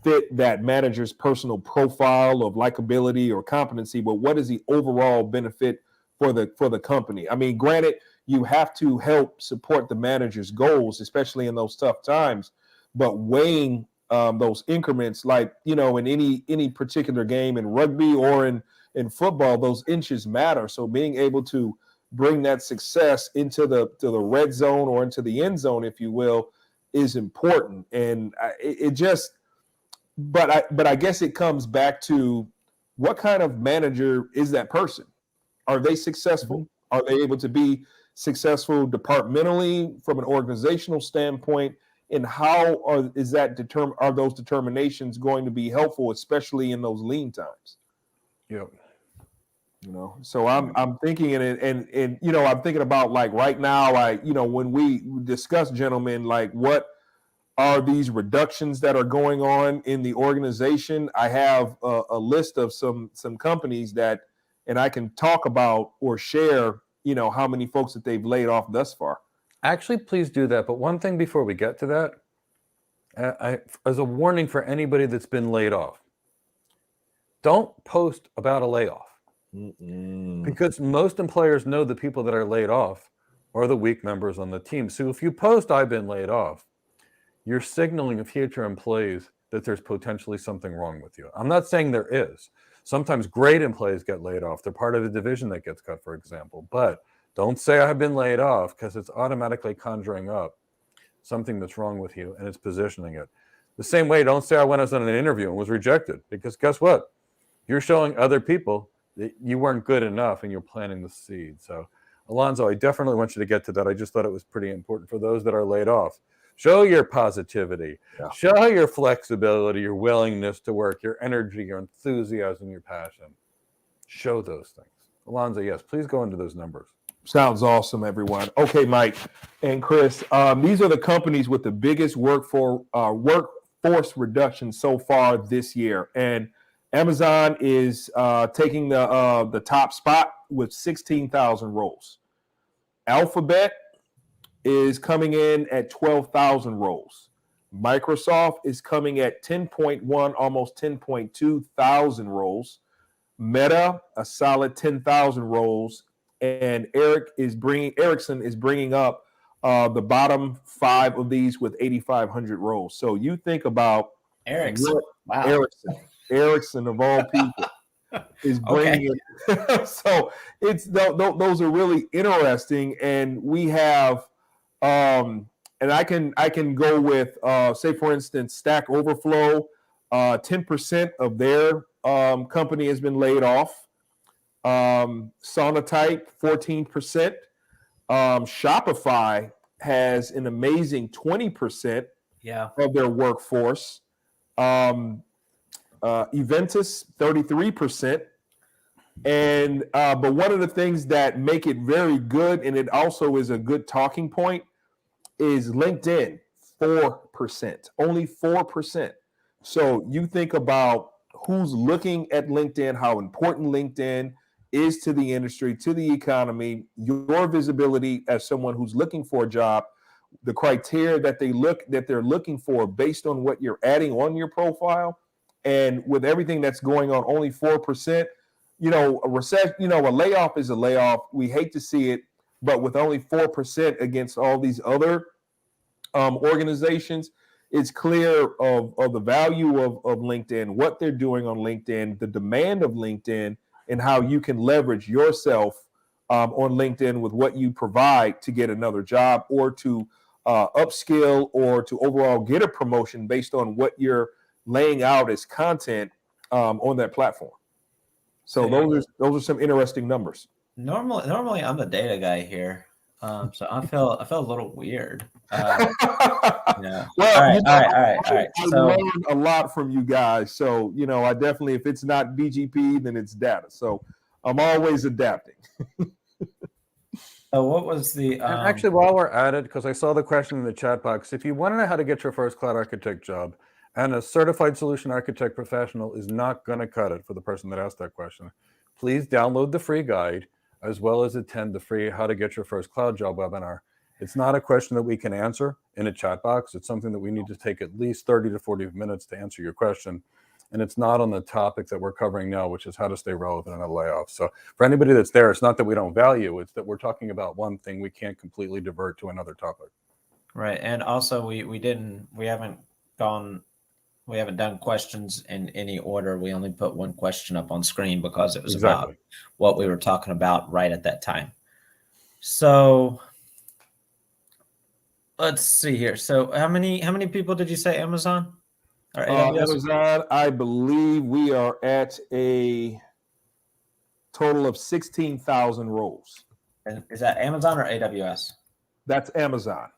fit that manager's personal profile of likability or competency, but what is the overall benefit for the company. I mean, granted, you have to help support the manager's goals, especially in those tough times, but weighing those increments, like, in any particular game in rugby or in football, those inches matter. So being able to bring that success into the red zone or into the end zone, if you will, is important. And but I guess it comes back to, what kind of manager is that person? Are they successful? Are they able to be successful departmentally from an organizational standpoint? And how are those determinations going to be helpful, especially in those lean times? Yep. So I'm thinking, and I'm thinking about, like, right now, when we discuss, gentlemen, like, what are these reductions that are going on in the organization? I have a list of some companies that, and I can talk about or share, how many folks that they've laid off thus far. Actually, please do that. But one thing before we get to that, as a warning for anybody that's been laid off, don't post about a layoff. Because most employers know the people that are laid off are the weak members on the team. So if you post, I've been laid off, you're signaling to future employees that there's potentially something wrong with you. I'm not saying there is. Sometimes great employees get laid off. They're part of the division that gets cut, for example. But don't say I've been laid off, because it's automatically conjuring up something that's wrong with you, and it's positioning it. The same way, don't say I went on an interview and was rejected, because guess what? You're showing other people that you weren't good enough, and you're planting the seed. So, Alonzo, I definitely want you to get to that. I just thought it was pretty important for those that are laid off. Show your positivity. Yeah. Show your flexibility, your willingness to work, your energy, your enthusiasm, your passion. Show those things. Alonzo, yes, please go into those numbers. Sounds awesome, everyone. Okay, Mike and Chris, these are the companies with the biggest workforce reduction so far this year. And Amazon is taking the top spot with 16,000 roles. Alphabet is coming in at 12,000 roles. Microsoft is coming at 10.1, almost 10.2 thousand roles. Meta, a solid 10,000 roles. And Ericsson is bringing up the bottom 5 of these with 8,500 roles. So you think about Ericsson. Wow. Ericsson of all people is bringing it. So those are really interesting. And we have, and I can go with, say, for instance, Stack Overflow, 10% of their company has been laid off. Sonatype, 14%. Shopify has an amazing 20% of their workforce. Eventus, 33%. And but one of the things that make it very good, and it also is a good talking point, is LinkedIn, 4%, only 4%. So you think about who's looking at LinkedIn, how important LinkedIn is to the industry, to the economy, your visibility as someone who's looking for a job, the criteria that they're looking for based on what you're adding on your profile, and with everything that's going on, only 4%. A recession, a layoff is a layoff. We hate to see it, but with only 4% against all these other organizations, it's clear of the value of LinkedIn, what they're doing on LinkedIn, the demand of LinkedIn, and how you can leverage yourself on LinkedIn with what you provide to get another job, or to upskill, or to overall get a promotion based on what you're laying out as content on that platform. So those are some interesting numbers. Normally I'm the data guy here. So I feel a little weird. Yeah. Well, All right. I So learned a lot from you guys. So, I definitely, if it's not BGP, then it's data. So I'm always adapting. what was the And actually, while we're at it, because I saw the question in the chat box, if you want to know how to get your first cloud architect job, and a certified solution architect professional is not going to cut it for the person that asked that question, please download the free guide as well as attend the free How to Get Your First Cloud Job webinar. It's not a question that we can answer in a chat box. It's something that we need to take at least 30 to 40 minutes to answer your question. And it's not on the topic that we're covering now, which is how to stay relevant in a layoff. So for anybody that's there, it's not that we don't value, it's that we're talking about one thing. We can't completely divert to another topic. right, and also we haven't done questions in any order. We only put one question up on screen because it was about what we were talking about right at that time. So let's see here. So how many people did you say Amazon or AWS? Amazon, I believe we are at a total of 16,000 roles. And is that Amazon or AWS? That's Amazon.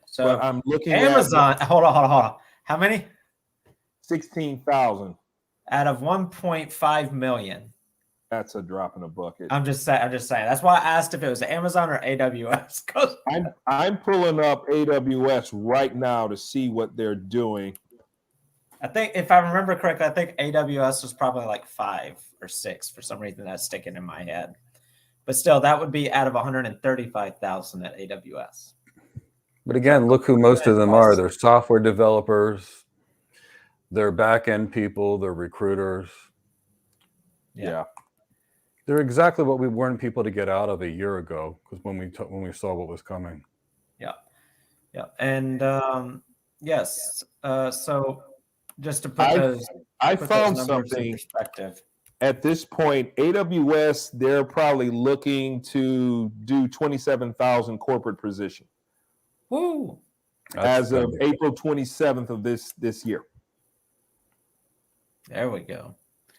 So but I'm looking Amazon. at Hold on. How many? 16,000. Out of 1.5 million. That's a drop in the bucket. I'm just saying. That's why I asked if it was Amazon or AWS. I'm pulling up AWS right now to see what they're doing. I think, if I remember correctly, I think AWS was probably like 5 or 6 for some reason. That's sticking in my head. But still, that would be out of 135,000 at AWS. But again, look who most of them are. They're software developers, they're back-end people, they're recruiters. Yeah. They're exactly what we warned people to get out of a year ago, because when we saw what was coming. Yeah. And yes. So just to put I found something in perspective. At this point, AWS, they're probably looking to do 27,000 corporate position. Woo! As of April 27th of this year. There we go.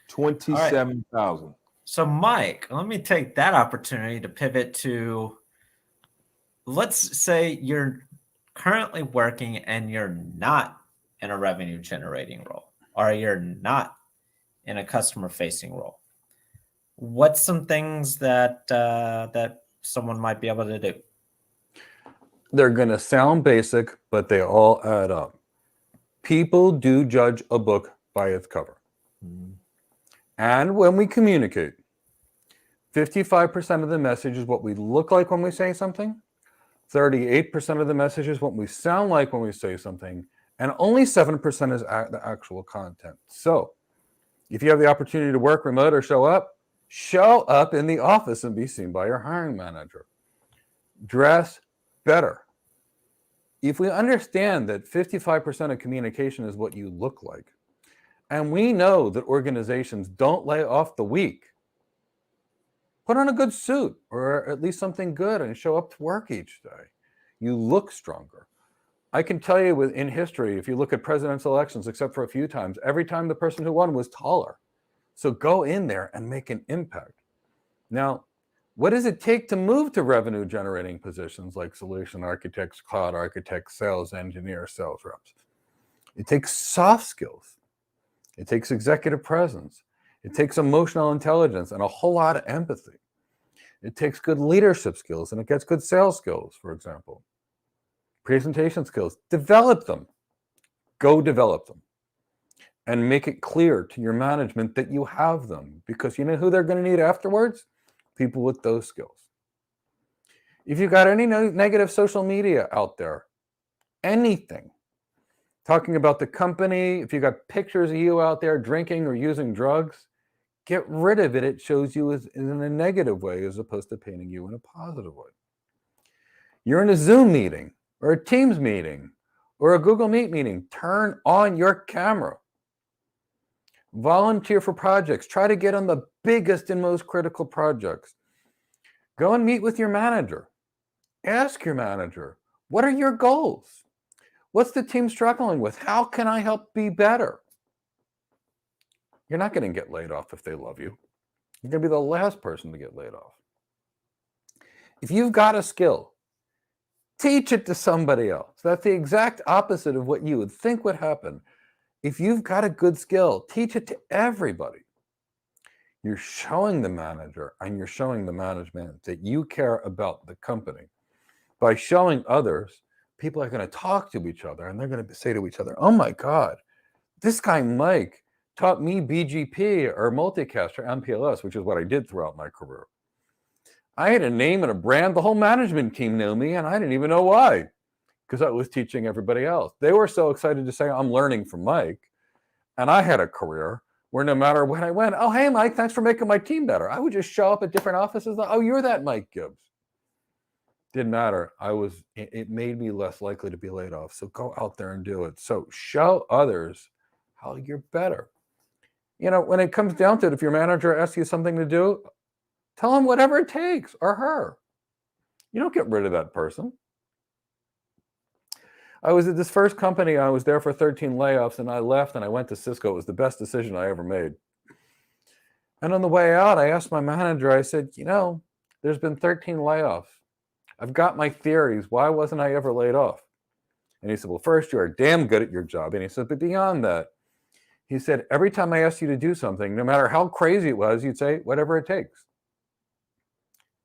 27,000. Right. So, Mike, let me take that opportunity to pivot to, let's say you're currently working and you're not in a revenue generating role, or you're not in a customer facing role. What's some things that that someone might be able to do? They're going to sound basic, but they all add up. People do judge a book by its cover. Mm-hmm. And when we communicate, 55% of the message is what we look like when we say something, 38% of the message is what we sound like when we say something, and only 7% is the actual content. So if you have the opportunity to work remote or show up in the office and be seen by your hiring manager. Dress better. If we understand that 55% of communication is what you look like, and we know that organizations don't lay off the weak, put on a good suit or at least something good and show up to work each day. You look stronger. I can tell you in history, if you look at presidential elections, except for a few times, every time the person who won was taller. So go in there and make an impact. Now, what does it take to move to revenue generating positions like solution architects, cloud architects, sales engineers, sales reps? It takes soft skills. It takes executive presence. It takes emotional intelligence and a whole lot of empathy. It takes good leadership skills, and it gets good sales skills, for example. Presentation skills, develop them. Go develop them. And make it clear to your management that you have them, because you know who they're going to need afterwards? People with those skills. If you got any negative social media out there, anything, talking about the company, if you got pictures of you out there drinking or using drugs, get rid of it. It shows you in a negative way as opposed to painting you in a positive way. You're in a Zoom meeting or a Teams meeting or a Google Meet meeting. Turn on your camera. Volunteer for projects. Try to get on the biggest and most critical projects. Go and meet with your manager. Ask your manager, what are your goals? What's the team struggling with? How can I help be better? You're not going to get laid off if they love you. You're going to be the last person to get laid off. If you've got a skill, teach it to somebody else. That's the exact opposite of what you would think would happen. If you've got a good skill, teach it to everybody. You're showing the manager and you're showing the management that you care about the company. By showing others, people are going to talk to each other and they're going to say to each other, oh my God, this guy Mike taught me BGP or multicast or MPLS, which is what I did throughout my career. I had a name and a brand. The whole management team knew me and I didn't even know why, because I was teaching everybody else. They were so excited to say, I'm learning from Mike. And I had a career where no matter when I went, oh, hey, Mike, thanks for making my team better. I would just show up at different offices. Like, oh, you're that Mike Gibbs. Didn't matter. It made me less likely to be laid off. So go out there and do it. So show others how you're better. When it comes down to it, if your manager asks you something to do, tell him whatever it takes, or her. You don't get rid of that person. I was at this first company. I was there for 13 layoffs and I left and I went to Cisco. It was the best decision I ever made. And on the way out, I asked my manager, I said, there's been 13 layoffs. I've got my theories. Why wasn't I ever laid off? And he said, well, first, you are damn good at your job. And he said, but beyond that, he said, every time I asked you to do something, no matter how crazy it was, you'd say, whatever it takes.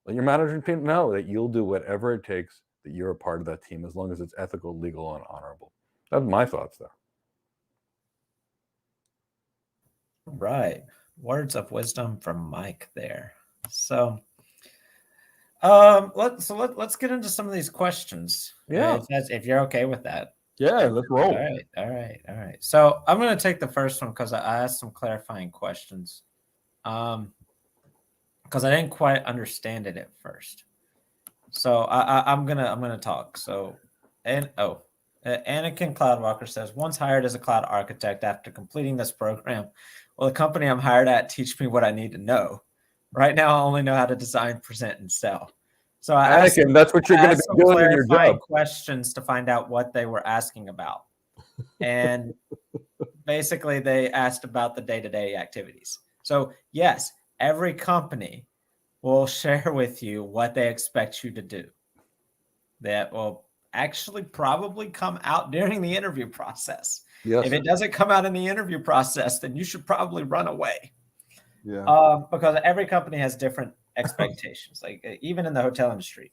Let your management team know that you'll do whatever it takes, that you're a part of that team, as long as it's ethical, legal, and honorable. That's my thoughts there. Right. Words of wisdom from Mike there. So let's get into some of these questions. Yeah. If you're okay with that. Yeah, let's roll. All right. So I'm going to take the first one because I asked some clarifying questions. Because I didn't quite understand it at first. So I'm gonna talk. So Anakin Cloudwalker says, once hired as a cloud architect after completing this program, will the company I'm hired at teach me what I need to know? Right now, I only know how to design, present, and sell. So Anakin, that's what you're going to be doing in your job. Questions to find out what they were asking about, and basically they asked about the day-to-day activities. So yes, every company will share with you what they expect you to do. That will actually probably come out during the interview process. Yes. If it doesn't come out in the interview process, then you should probably run away. Yeah. Because every company has different expectations. Like even in the hotel industry,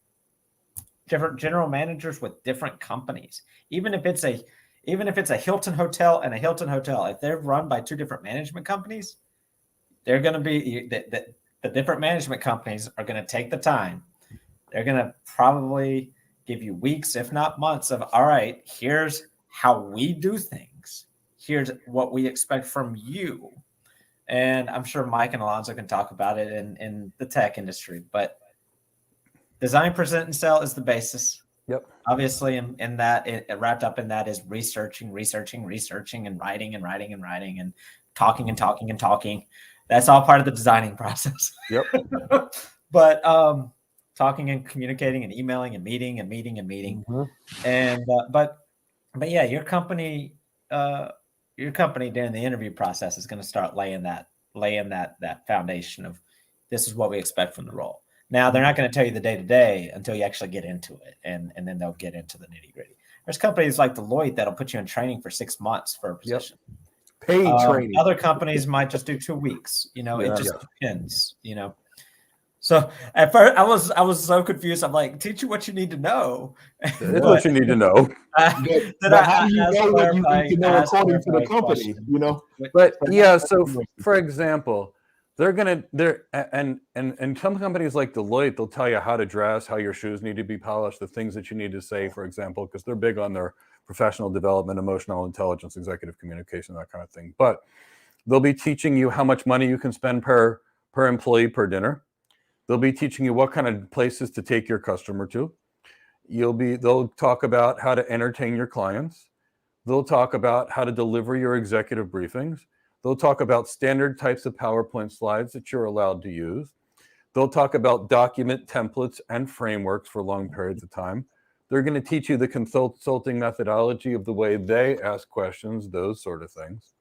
different general managers with different companies. Even if it's a Hilton hotel and a Hilton hotel, if they're run by two different management companies, they're going to be the different management companies are going to take the time. They're going to probably give you weeks, if not months of, all right, here's how we do things. Here's what we expect from you. And I'm sure Mike and Alonzo can talk about it in the tech industry, but design, present, and sell is the basis. Yep. Obviously, in that, it wrapped up in that is researching, and writing and talking. That's all part of the designing process. Yep. But talking and communicating and emailing and meeting. Mm-hmm. And but yeah, your company during the interview process is going to start laying that foundation of this is what we expect from the role. Now they're not going to tell you the day-to-day until you actually get into it, and then they'll get into the nitty-gritty. There's companies like Deloitte that'll put you in training for 6 months for a position. Yep. Paid training. Other companies might just do 2 weeks. It just depends. So at first I was so confused. I'm like, teach you what you need to know. That's what you need to know. But how do you know what you need to know according to the company? But yeah, so for example, and some companies like Deloitte, they'll tell you how to dress, how your shoes need to be polished, the things that you need to say, for example, because they're big on their professional development, emotional intelligence, executive communication, that kind of thing. But they'll be teaching you how much money you can spend per employee per dinner. They'll be teaching you what kind of places to take your customer to. They'll talk about how to entertain your clients. They'll talk about how to deliver your executive briefings. They'll talk about standard types of PowerPoint slides that you're allowed to use. They'll talk about document templates and frameworks for long periods of time. They're going to teach you the consulting methodology of the way they ask questions, those sort of things.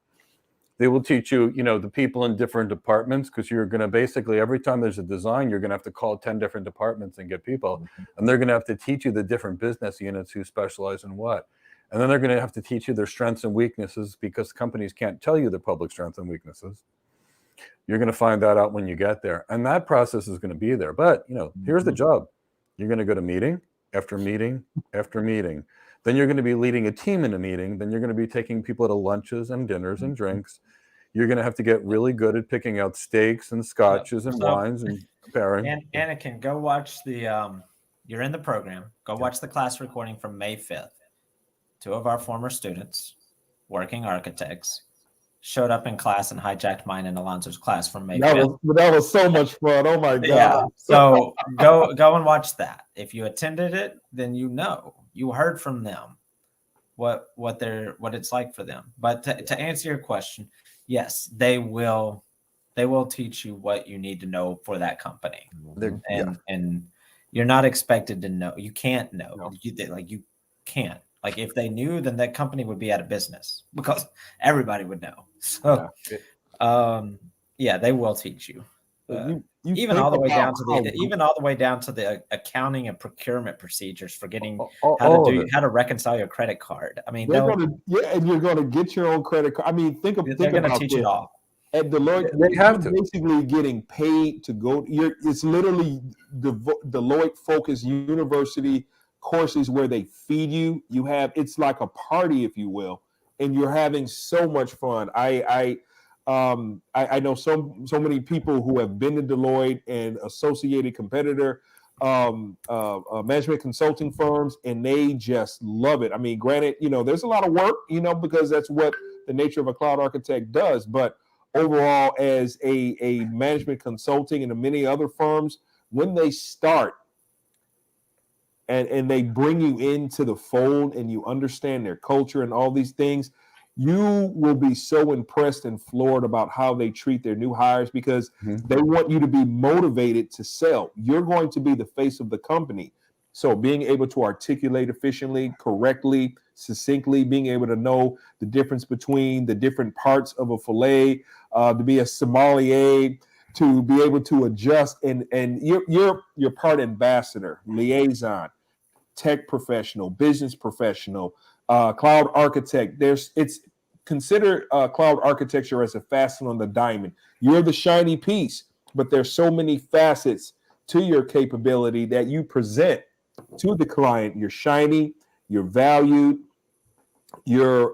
They will teach you, the people in different departments, because you're going to basically, every time there's a design, you're going to have to call 10 different departments and get people. And they're going to have to teach you the different business units who specialize in what. And then they're going to have to teach you their strengths and weaknesses, because companies can't tell you their public strengths and weaknesses. You're going to find that out when you get there. And that process is going to be there. But, here's the job. You're going to go to meeting after meeting after meeting. Then you're going to be leading a team in a meeting. Then you're going to be taking people to lunches and dinners and drinks. You're going to have to get really good at picking out steaks and scotches and wines and pairing. And Anakin, go watch the, you're in the program. Go watch the class recording from May 5th. 2 of our former students, working architects, showed up in class and hijacked mine and Alonzo's class from May 5th. That was so much fun. Oh my God. Yeah. So go and watch that. If you attended it, then you heard from them what it's like for them. But to answer your question, yes, they will teach you what you need to know for that company. And you're not expected to know. You can't know. No. You can't. Like, if they knew, then that company would be out of business, because everybody would know. So, they will teach you. Even all the way down to the accounting and procurement procedures for getting how to reconcile your credit card. I mean, and you're going to get your own credit card. I mean, they're going to teach it all. At Deloitte, they have to basically getting paid to go. It's literally the Deloitte Focus University courses where they feed you. It's like a party, if you will, and you're having so much fun. I know so many people who have been to Deloitte and associated competitor management consulting firms, and they just love it. I mean, granted, there's a lot of work, because that's what the nature of a cloud architect does. But overall, as a management consulting and many other firms, when they start and they bring you into the fold and you understand their culture and all these things, you will be so impressed and floored about how they treat their new hires, because they want you to be motivated to sell. You're going to be the face of the company. So being able to articulate efficiently, correctly, succinctly, being able to know the difference between the different parts of a fillet, to be a sommelier, to be able to adjust, and you're part ambassador, liaison, tech professional, business professional, cloud architect. Consider cloud architecture as a facet on the diamond. You're the shiny piece, but there's so many facets to your capability that you present to the client. You're shiny, you're valued, you're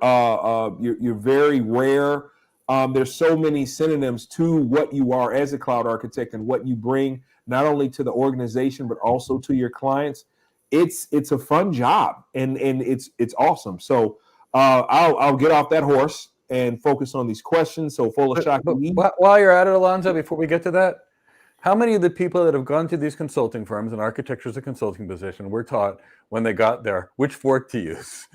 very rare. There's so many synonyms to what you are as a cloud architect and what you bring not only to the organization but also to your clients. It's a fun job, and it's awesome. So I'll get off that horse and focus on these questions. So while you're at it, Alonzo, before we get to that, how many of the people that have gone to these consulting firms, and architecture is a consulting position, were taught when they got there which fork to use?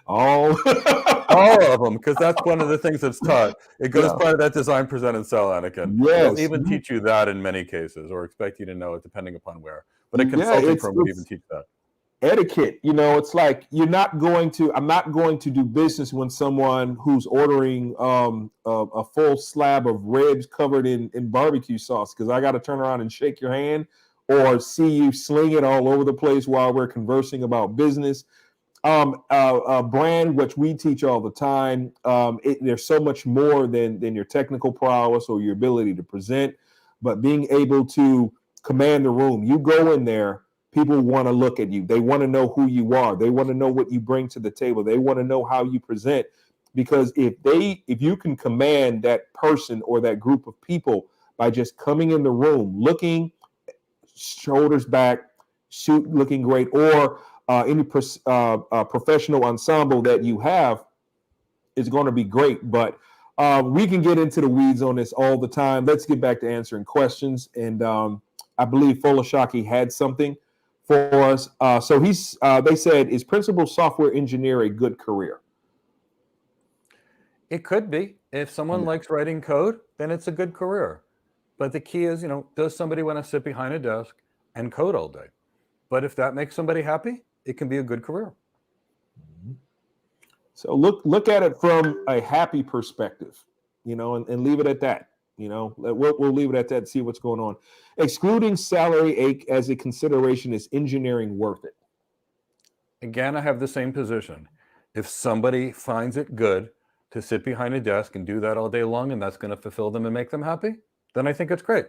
All of them, because that's one of the things that's taught. It goes part of that design, present, and sell, Anakin. Yes. They'll even teach you that in many cases, or expect you to know it depending upon where. But a consulting firm would even teach that. Etiquette, it's like I'm not going to do business when someone who's ordering a full slab of ribs covered in barbecue sauce, because I got to turn around and shake your hand or see you sling it all over the place while we're conversing about business. Brand, which we teach all the time, there's so much more than your technical prowess or your ability to present, but being able to command the room. You go in there, people want to look at you. They want to know who you are. They want to know what you bring to the table. They want to know how you present, because if you can command that person or that group of people by just coming in the room, looking shoulders back, looking great, or any professional ensemble that you have is going to be great. But we can get into the weeds on this all the time. Let's get back to answering questions. And I believe Folashaki had something for us. So they said, is principal software engineer a good career? It could be. If someone likes writing code, then it's a good career. But the key is, does somebody want to sit behind a desk and code all day? But if that makes somebody happy, it can be a good career. So look at it from a happy perspective, and leave it at that. We'll leave it at that and see what's going on. Excluding salary ache as a consideration, is engineering worth it? Again, I have the same position. If somebody finds it good to sit behind a desk and do that all day long, and that's going to fulfill them and make them happy, then I think it's great.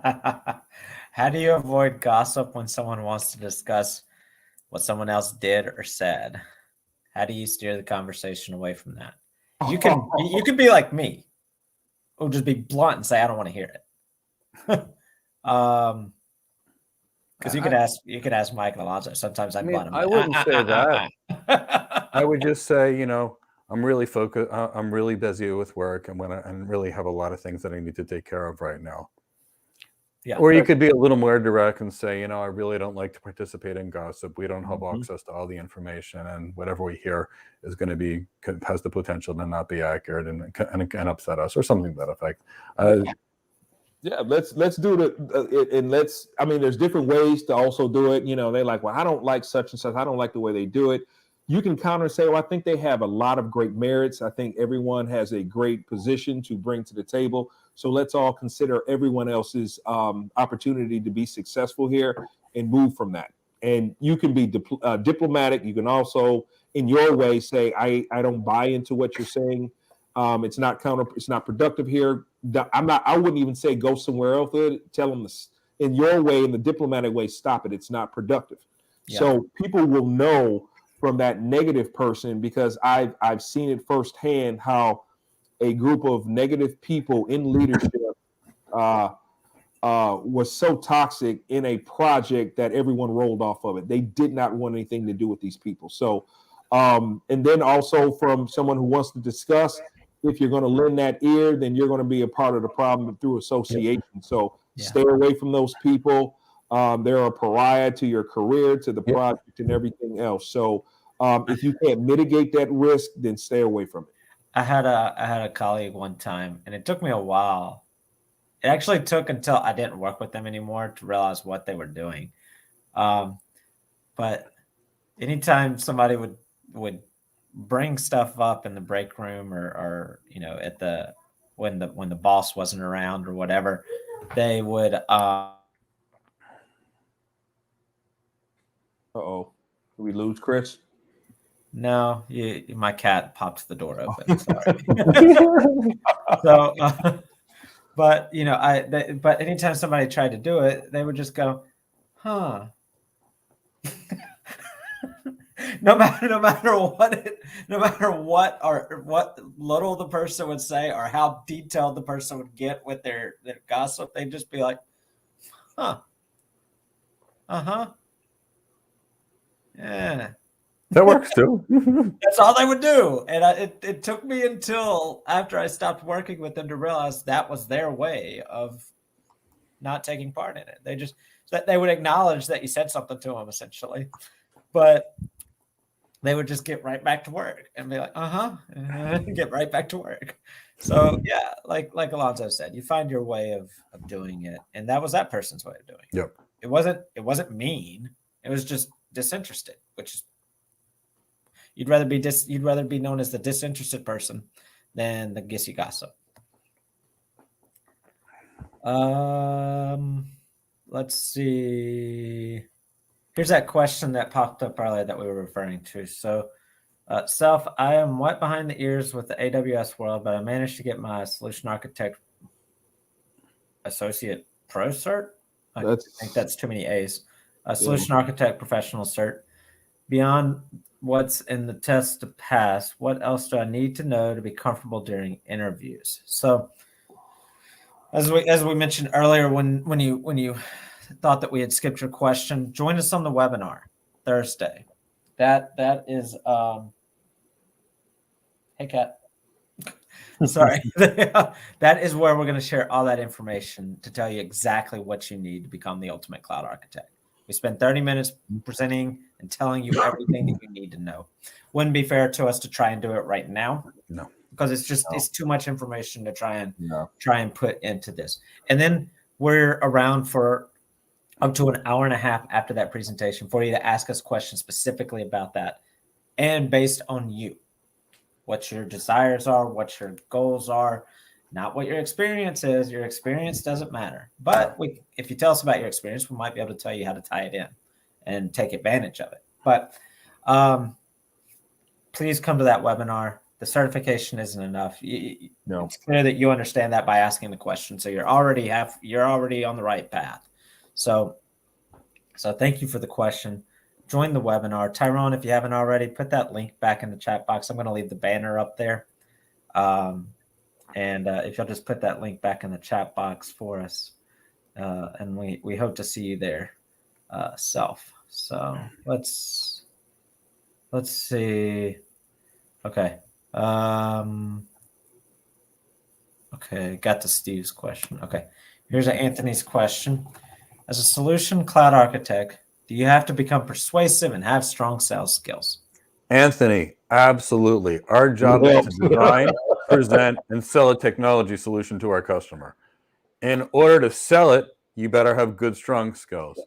How do you avoid gossip when someone wants to discuss what someone else did or said? How do you steer the conversation away from that? You can be like me, or just be blunt and say, I don't want to hear it. Because you could ask Mike and Alonzo. Sometimes I'm blunt. I wouldn't say that. I would just say, I'm really focused. I'm really busy with work, and really have a lot of things that I need to take care of right now. Yeah. Or you could be a little more direct and say, I really don't like to participate in gossip. We don't have access to all the information, and whatever we hear is going to has the potential to not be accurate and can upset us, or something to that effect. Yeah, let's do it, and there's different ways to also do it. They're like, well, I don't like such and such. I don't like the way they do it. You can counter and say, well, I think they have a lot of great merits. I think everyone has a great position to bring to the table. So let's all consider everyone else's opportunity to be successful here and move from that. And you can be diplomatic. You can also, in your way, say, I don't buy into what you're saying. It's not productive here. I wouldn't even say go somewhere else. Tell them this in your way, in the diplomatic way, stop it. It's not productive. Yeah. So people will know from that negative person, because I've seen it firsthand how a group of negative people in leadership was so toxic in a project that everyone rolled off of it. They did not want anything to do with these people. So, and then also from someone who wants to discuss, if you're going to lend that ear, then you're going to be a part of the problem through association. So stay away from those people. They're a pariah to your career, to the project, and everything else. So if you can't mitigate that risk, then stay away from it. I had a colleague one time, and it took me a while. It actually took until I didn't work with them anymore to realize what they were doing. But anytime somebody would bring stuff up in the break room or at when the boss wasn't around or whatever, they would Uh-oh. Did we lose Chris? No, my cat popped the door open. Sorry. So, but but anytime somebody tried to do it, they would just go, "Huh." no matter what or what little the person would say or how detailed the person would get with their gossip, they'd just be like, "Huh, yeah." That works too. That's all they would do. And it took me until after I stopped working with them to realize that was their way of not taking part in it. They would acknowledge that you said something to them, essentially, but they would just get right back to work and be like, get right back to work. So yeah, like Alonzo said, you find your way of doing it. And that was that person's way of doing it. Yep. It wasn't mean. It was just disinterested, which is, you'd rather be known as the disinterested person than the gissy gossip. Let's see. Here's that question that popped up earlier that we were referring to. So, I am wet behind the ears with the AWS world, but I managed to get my solution architect associate pro cert. I think that's too many A's. Solution architect professional cert. Beyond what's in the test to pass, what else do I need to know to be comfortable during interviews? So, as we mentioned earlier, when you thought that we had skipped your question, join us on the webinar Thursday. That is hey cat. Sorry. That is where we're going to share all that information to tell you exactly what you need to become the ultimate cloud architect. We spend 30 minutes presenting and telling you everything that you need to know. Wouldn't be fair to us to try and do it right now. No. Because it's too much information to try and put into this. And then we're around for up to an hour and a half after that presentation for you to ask us questions specifically about that and based on you, what your desires are, what your goals are, not what your experience is. Your experience doesn't matter. But if you tell us about your experience, we might be able to tell you how to tie it in and take advantage of it. But please come to that webinar. The certification isn't enough. No. It's clear that you understand that by asking the question. So you're already on the right path. So thank you for the question. Join the webinar. Tyrone, if you haven't already, put that link back in the chat box. I'm going to leave the banner up there. And if you'll just put that link back in the chat box for us. And we hope to see you there, Self. So let's see. Okay. Okay, got to Steve's question. Okay, here's Anthony's question. As a solution cloud architect, do you have to become persuasive and have strong sales skills? Anthony, absolutely. Our job is to design, present, and sell a technology solution to our customer. In order to sell it, you better have good, strong skills.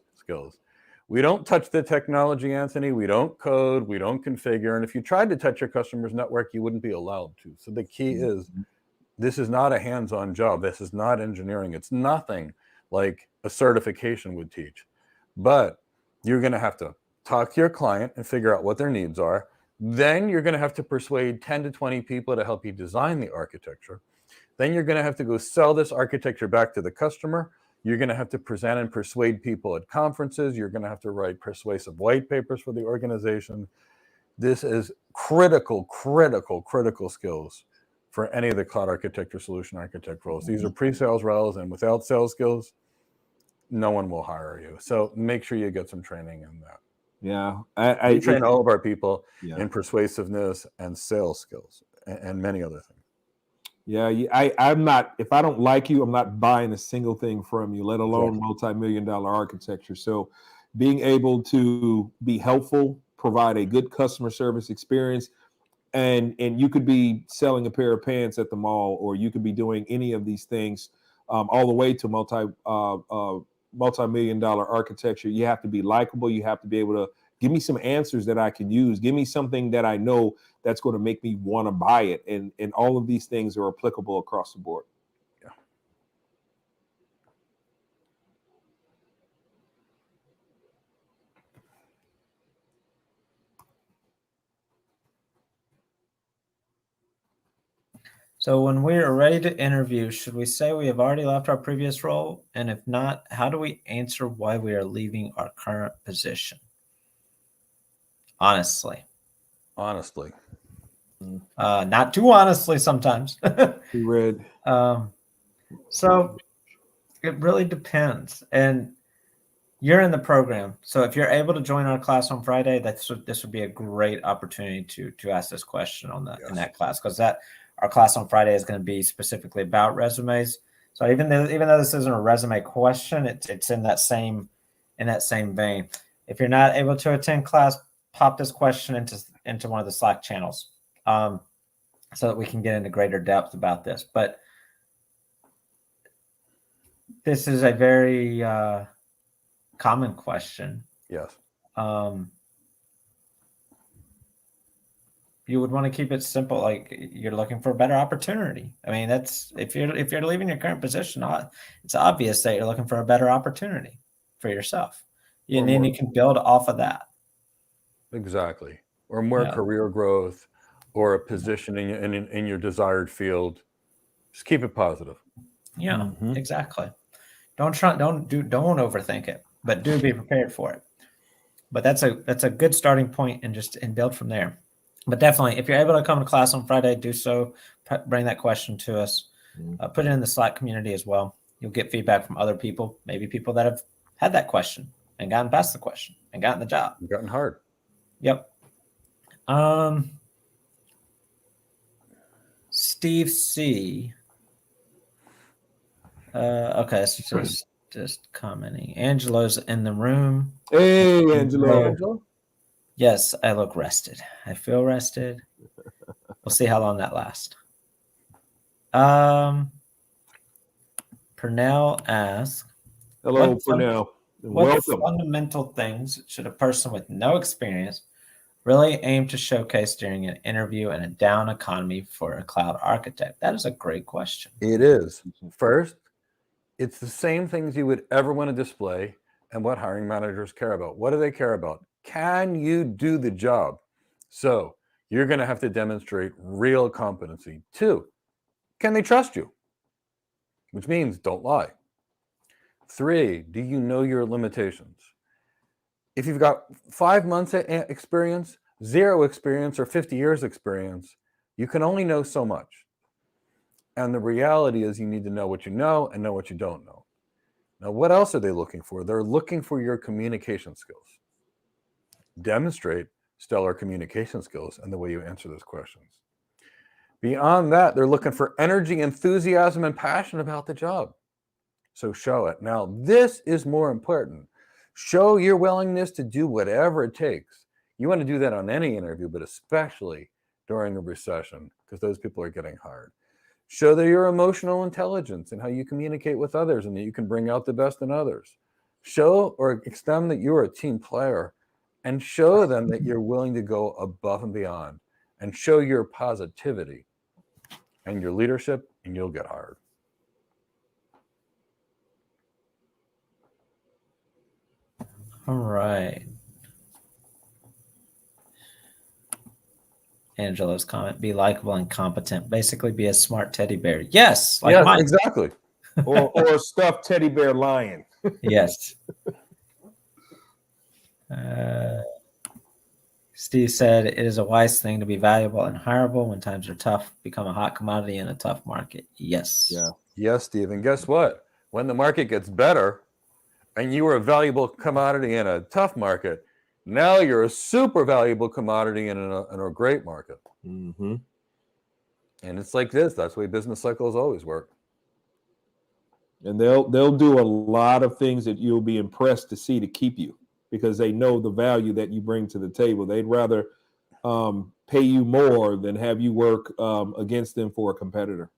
We don't touch the technology, Anthony. We don't code. We don't configure. And if you tried to touch your customer's network, you wouldn't be allowed to. So the key is, this is not a hands-on job. This is not engineering. It's nothing like a certification would teach. But you're going to have to talk to your client and figure out what their needs are. Then you're going to have to persuade 10 to 20 people to help you design the architecture. Then you're going to have to go sell this architecture back to the customer. You're going to have to present and persuade people at conferences. You're going to have to write persuasive white papers for the organization. This is critical skills for any of the cloud architect or solution architect roles. These are pre-sales roles, and without sales skills, no one will hire you. So make sure you get some training in that. Yeah. We train all of our people in persuasiveness and sales skills and many other things. Yeah, I'm not, if I don't like you, I'm not buying a single thing from you, let alone multi-million-dollar architecture. So being able to be helpful, provide a good customer service experience, and you could be selling a pair of pants at the mall, or you could be doing any of these things, all the way to multi-million-dollar architecture. You have to be likable. You have to be able to give me some answers that I can use. Give me something that I know that's going to make me want to buy it. And all of these things are applicable across the board. Yeah. So when we are ready to interview, should we say we have already left our previous role? And if not, how do we answer why we are leaving our current position? Honestly. Not too honestly sometimes. We read. So it really depends. And you're in the program. So if you're able to join our class on Friday, this would be a great opportunity to ask this question in that class, because our class on Friday is going to be specifically about resumes. So even though this isn't a resume question, it's in that same vein. If you're not able to attend class, pop this question into one of the Slack channels, so that we can get into greater depth about this. But this is a very common question. Yes. You would want to keep it simple, like you're looking for a better opportunity. I mean, that's if you're leaving your current position, it's obvious that you're looking for a better opportunity for yourself. And then you can build off of that. Exactly. Or more career growth, or a position in your desired field. Just keep it positive. Yeah, exactly. Don't overthink it, but do be prepared for it. But that's a good starting point, and build from there. But definitely, if you're able to come to class on Friday, do so. Bring that question to us. Put it in the Slack community as well. You'll get feedback from other people, maybe people that have had that question and gotten past the question and gotten the job. Gotten hard. Yep. Steve C. Okay, so just commenting. Angelo's in the room. Hey, Angelo. Yes, I look rested. I feel rested. We'll see how long that lasts. Purnell asks. Hello, Purnell. What Welcome. fundamental things should a person with no experience really aim to showcase during an interview in a down economy for a cloud architect? That is a great question. It is. First, it's the same things you would ever want to display and what hiring managers care about. What do they care about? Can you do the job? So you're going to have to demonstrate real competency. 2, can they trust you? Which means don't lie. 3, do you know your limitations? If you've got 5 months experience, 0 experience, or 50 years experience, you can only know so much. And the reality is you need to know what you know and know what you don't know. Now, what else are they looking for? They're looking for your communication skills. Demonstrate stellar communication skills and the way you answer those questions. Beyond that, they're looking for energy, enthusiasm, and passion about the job. So show it. Now, this is more important. Show your willingness to do whatever it takes. You want to do that on any interview, but especially during a recession, because those people are getting hired. Show that your emotional intelligence and how you communicate with others and that you can bring out the best in others. Show or extend that you're a team player, and show them that you're willing to go above and beyond, and show your positivity and your leadership, and you'll get hired. All right. Angela's comment: be likable and competent. Basically, be a smart teddy bear. Yes, like yeah, mine. exactly. or a stuffed teddy bear lion. Yes. Steve said it is a wise thing to be valuable and hireable when times are tough. Become a hot commodity in a tough market. Yes. Yeah. Yes, Steve. And guess what? When the market gets better and you were a valuable commodity in a tough market, now you're a super valuable commodity in a great market. Mm-hmm. And it's like this. That's the way business cycles always work. And they'll do a lot of things that you'll be impressed to see to keep you, because they know the value that you bring to the table. They'd rather pay you more than have you work against them for a competitor.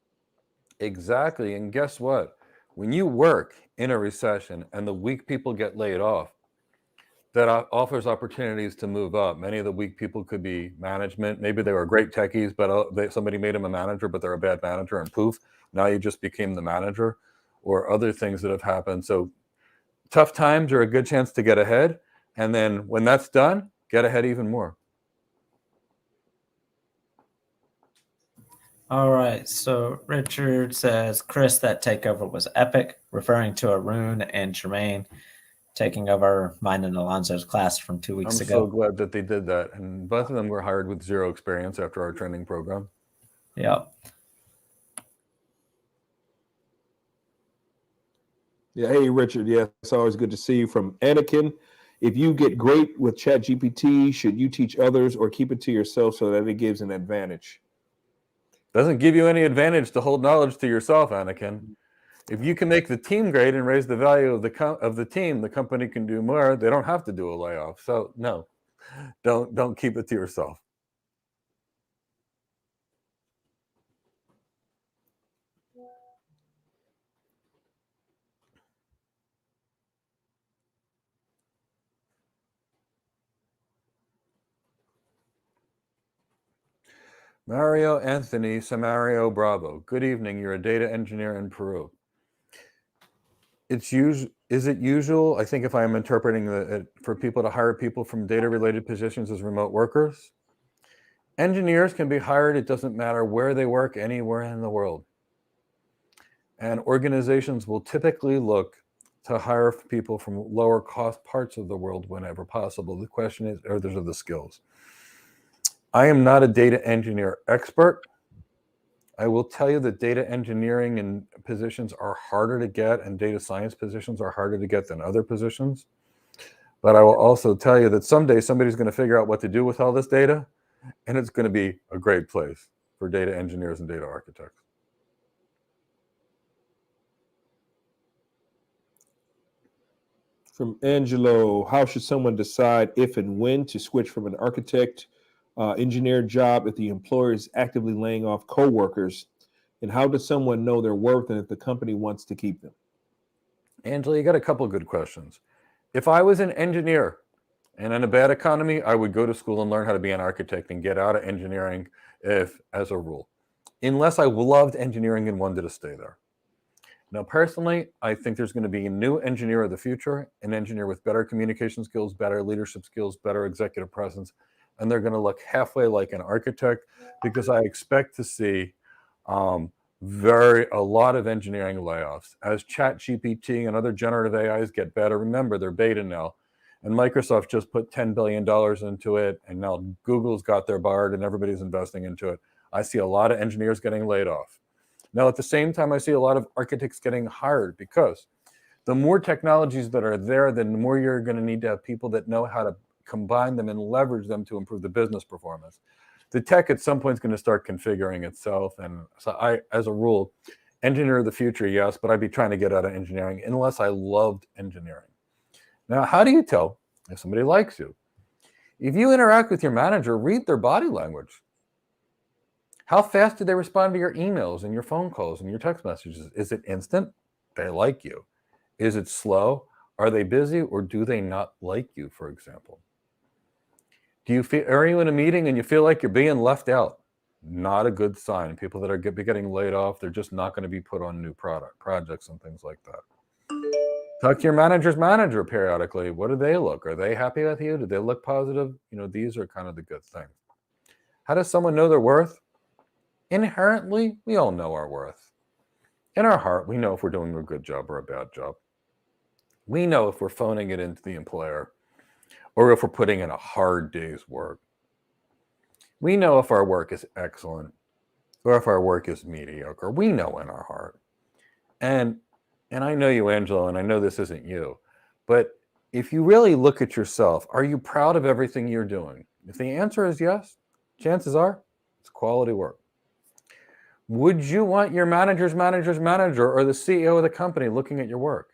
Exactly. And guess what? When you work in a recession and the weak people get laid off, that offers opportunities to move up. Many of the weak people could be management. Maybe they were great techies, but somebody made them a manager, but they're a bad manager, and poof, now you just became the manager, or other things that have happened. So tough times are a good chance to get ahead. And then when that's done, get ahead even more. All right. So Richard says, Chris, that takeover was epic, referring to Arun and Jermaine taking over mine and Alonzo's class from 2 weeks I'm ago. so glad that they did that. And both of them were hired with 0 experience after our training program. Yeah. Yeah. Hey, Richard. Yeah, it's always good to see you. From Anakin: if you get great with ChatGPT, should you teach others or keep it to yourself so that it gives an advantage? Doesn't give you any advantage to hold knowledge to yourself, Anakin. If you can make the team great and raise the value of the team, the company can do more. They don't have to do a layoff. So no, don't keep it to yourself. Mario Anthony Samario Bravo. Good evening. You're a data engineer in Peru. Is it usual? I think if I'm interpreting it, for people to hire people from data-related positions as remote workers. Engineers can be hired. It doesn't matter where they work, anywhere in the world. And organizations will typically look to hire people from lower cost parts of the world whenever possible. The question is, are those the skills? I am not a data engineer expert. I will tell you that data engineering and positions are harder to get, and data science positions are harder to get than other positions. But I will also tell you that someday somebody's going to figure out what to do with all this data, and it's going to be a great place for data engineers and data architects. From Angelo: how should someone decide if and when to switch from an architect engineer job if the employer is actively laying off coworkers? And how does someone know their worth and if the company wants to keep them? Angela, you got a couple of good questions. If I was an engineer and in a bad economy, I would go to school and learn how to be an architect and get out of engineering as a rule, unless I loved engineering and wanted to stay there. Now, personally, I think there's going to be a new engineer of the future, an engineer with better communication skills, better leadership skills, better executive presence, and they're going to look halfway like an architect, because I expect to see a lot of engineering layoffs as ChatGPT and other generative AIs get better. Remember, they're beta now, and Microsoft just put $10 billion into it, and now Google's got their Bard and everybody's investing into it. I see a lot of engineers getting laid off. Now, at the same time, I see a lot of architects getting hired, because the more technologies that are there, then the more you're going to need to have people that know how to combine them and leverage them to improve the business performance. The tech at some point is going to start configuring itself. And so I, as a rule, engineer of the future, yes, but I'd be trying to get out of engineering unless I loved engineering. Now, how do you tell if somebody likes you? If you interact with your manager, read their body language. How fast do they respond to your emails and your phone calls and your text messages? Is it instant? They like you. Is it slow? Are they busy, or do they not like you, for example? Are you in a meeting and you feel like you're being left out? Not a good sign. People that are getting laid off, they're just not going to be put on new projects and things like that. Talk to your manager's manager periodically. What do they look? Are they happy with you? Do they look positive? These are kind of the good things. How does someone know their worth? Inherently, we all know our worth. In our heart, we know if we're doing a good job or a bad job. We know if we're phoning it into the employer, or if we're putting in a hard day's work. We know if our work is excellent or if our work is mediocre. We know in our heart. And I know you, Angelo, and I know this isn't you, but if you really look at yourself, are you proud of everything you're doing? If the answer is yes, chances are it's quality work. Would you want your manager's manager's manager or the CEO of the company looking at your work?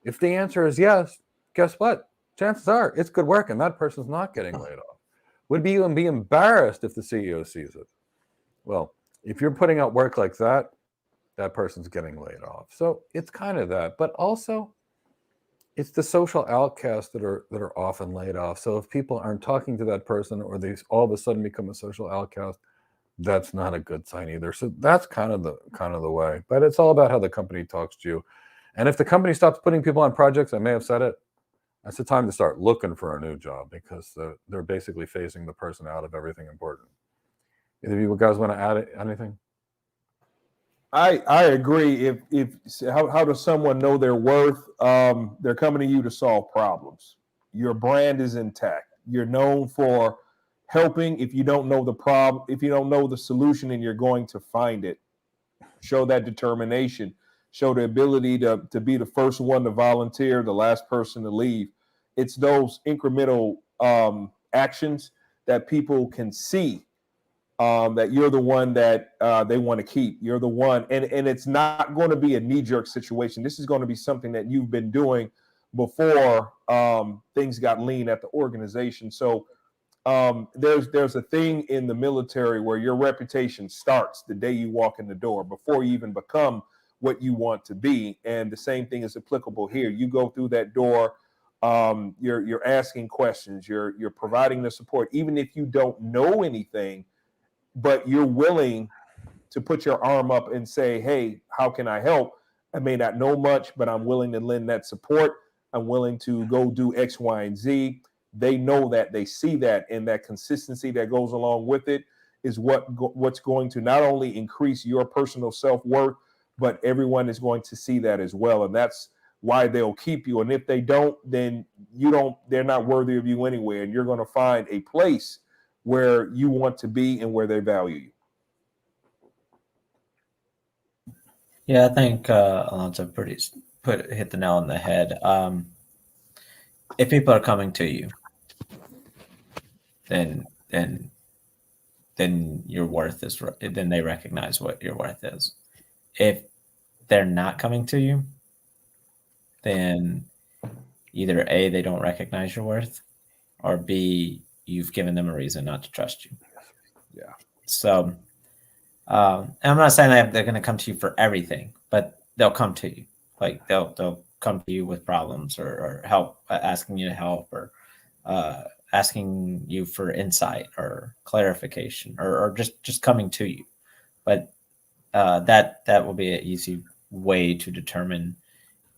If the answer is yes, guess what? Chances are it's good work and that person's not getting laid off. Would you be embarrassed if the CEO sees it? Well, if you're putting out work like that, that person's getting laid off. So it's kind of that, but also it's the social outcasts that are often laid off. So if people aren't talking to that person, or they all of a sudden become a social outcast, that's not a good sign either. So that's kind of the way. But it's all about how the company talks to you. And if the company stops putting people on projects, I may have said it, that's the time to start looking for a new job, because they're basically phasing the person out of everything important. Either of you guys want to add anything? I agree. How does someone know their worth? They're coming to you to solve problems. Your brand is intact. You're known for helping. If you don't know the problem, if you don't know the solution, and you're going to find it, show that determination, show the ability to be the first one to volunteer, the last person to leave. It's those incremental actions that people can see, that you're the one that they want to keep. You're the one, and it's not going to be a knee-jerk situation. This is going to be something that you've been doing before things got lean at the organization. So there's a thing in the military where your reputation starts the day you walk in the door, before you even become what you want to be. And the same thing is applicable here. You go through that door, you're asking questions, you're providing the support, even if you don't know anything, but you're willing to put your arm up and say, hey, how can I help? I may not know much, but I'm willing to lend that support. I'm willing to go do X, Y, and Z. They know that, they see that, and that consistency that goes along with it is what's going to not only increase your personal self-worth, but everyone is going to see that as well. And that's why they'll keep you. And if they don't, then they're not worthy of you anyway. And you're going to find a place where you want to be and where they value you. Yeah, I think Alonso hit the nail on the head. If people are coming to you, then your worth is, then they recognize what your worth is. If they're not coming to you, then either A, they don't recognize your worth, or B, you've given them a reason not to trust you. Yeah. So, and I'm not saying that they're going to come to you for everything, but they'll come to you. Like they'll come to you with problems or help, asking you to help, or asking you for insight or clarification, or just coming to you. But that will be an easy way to determine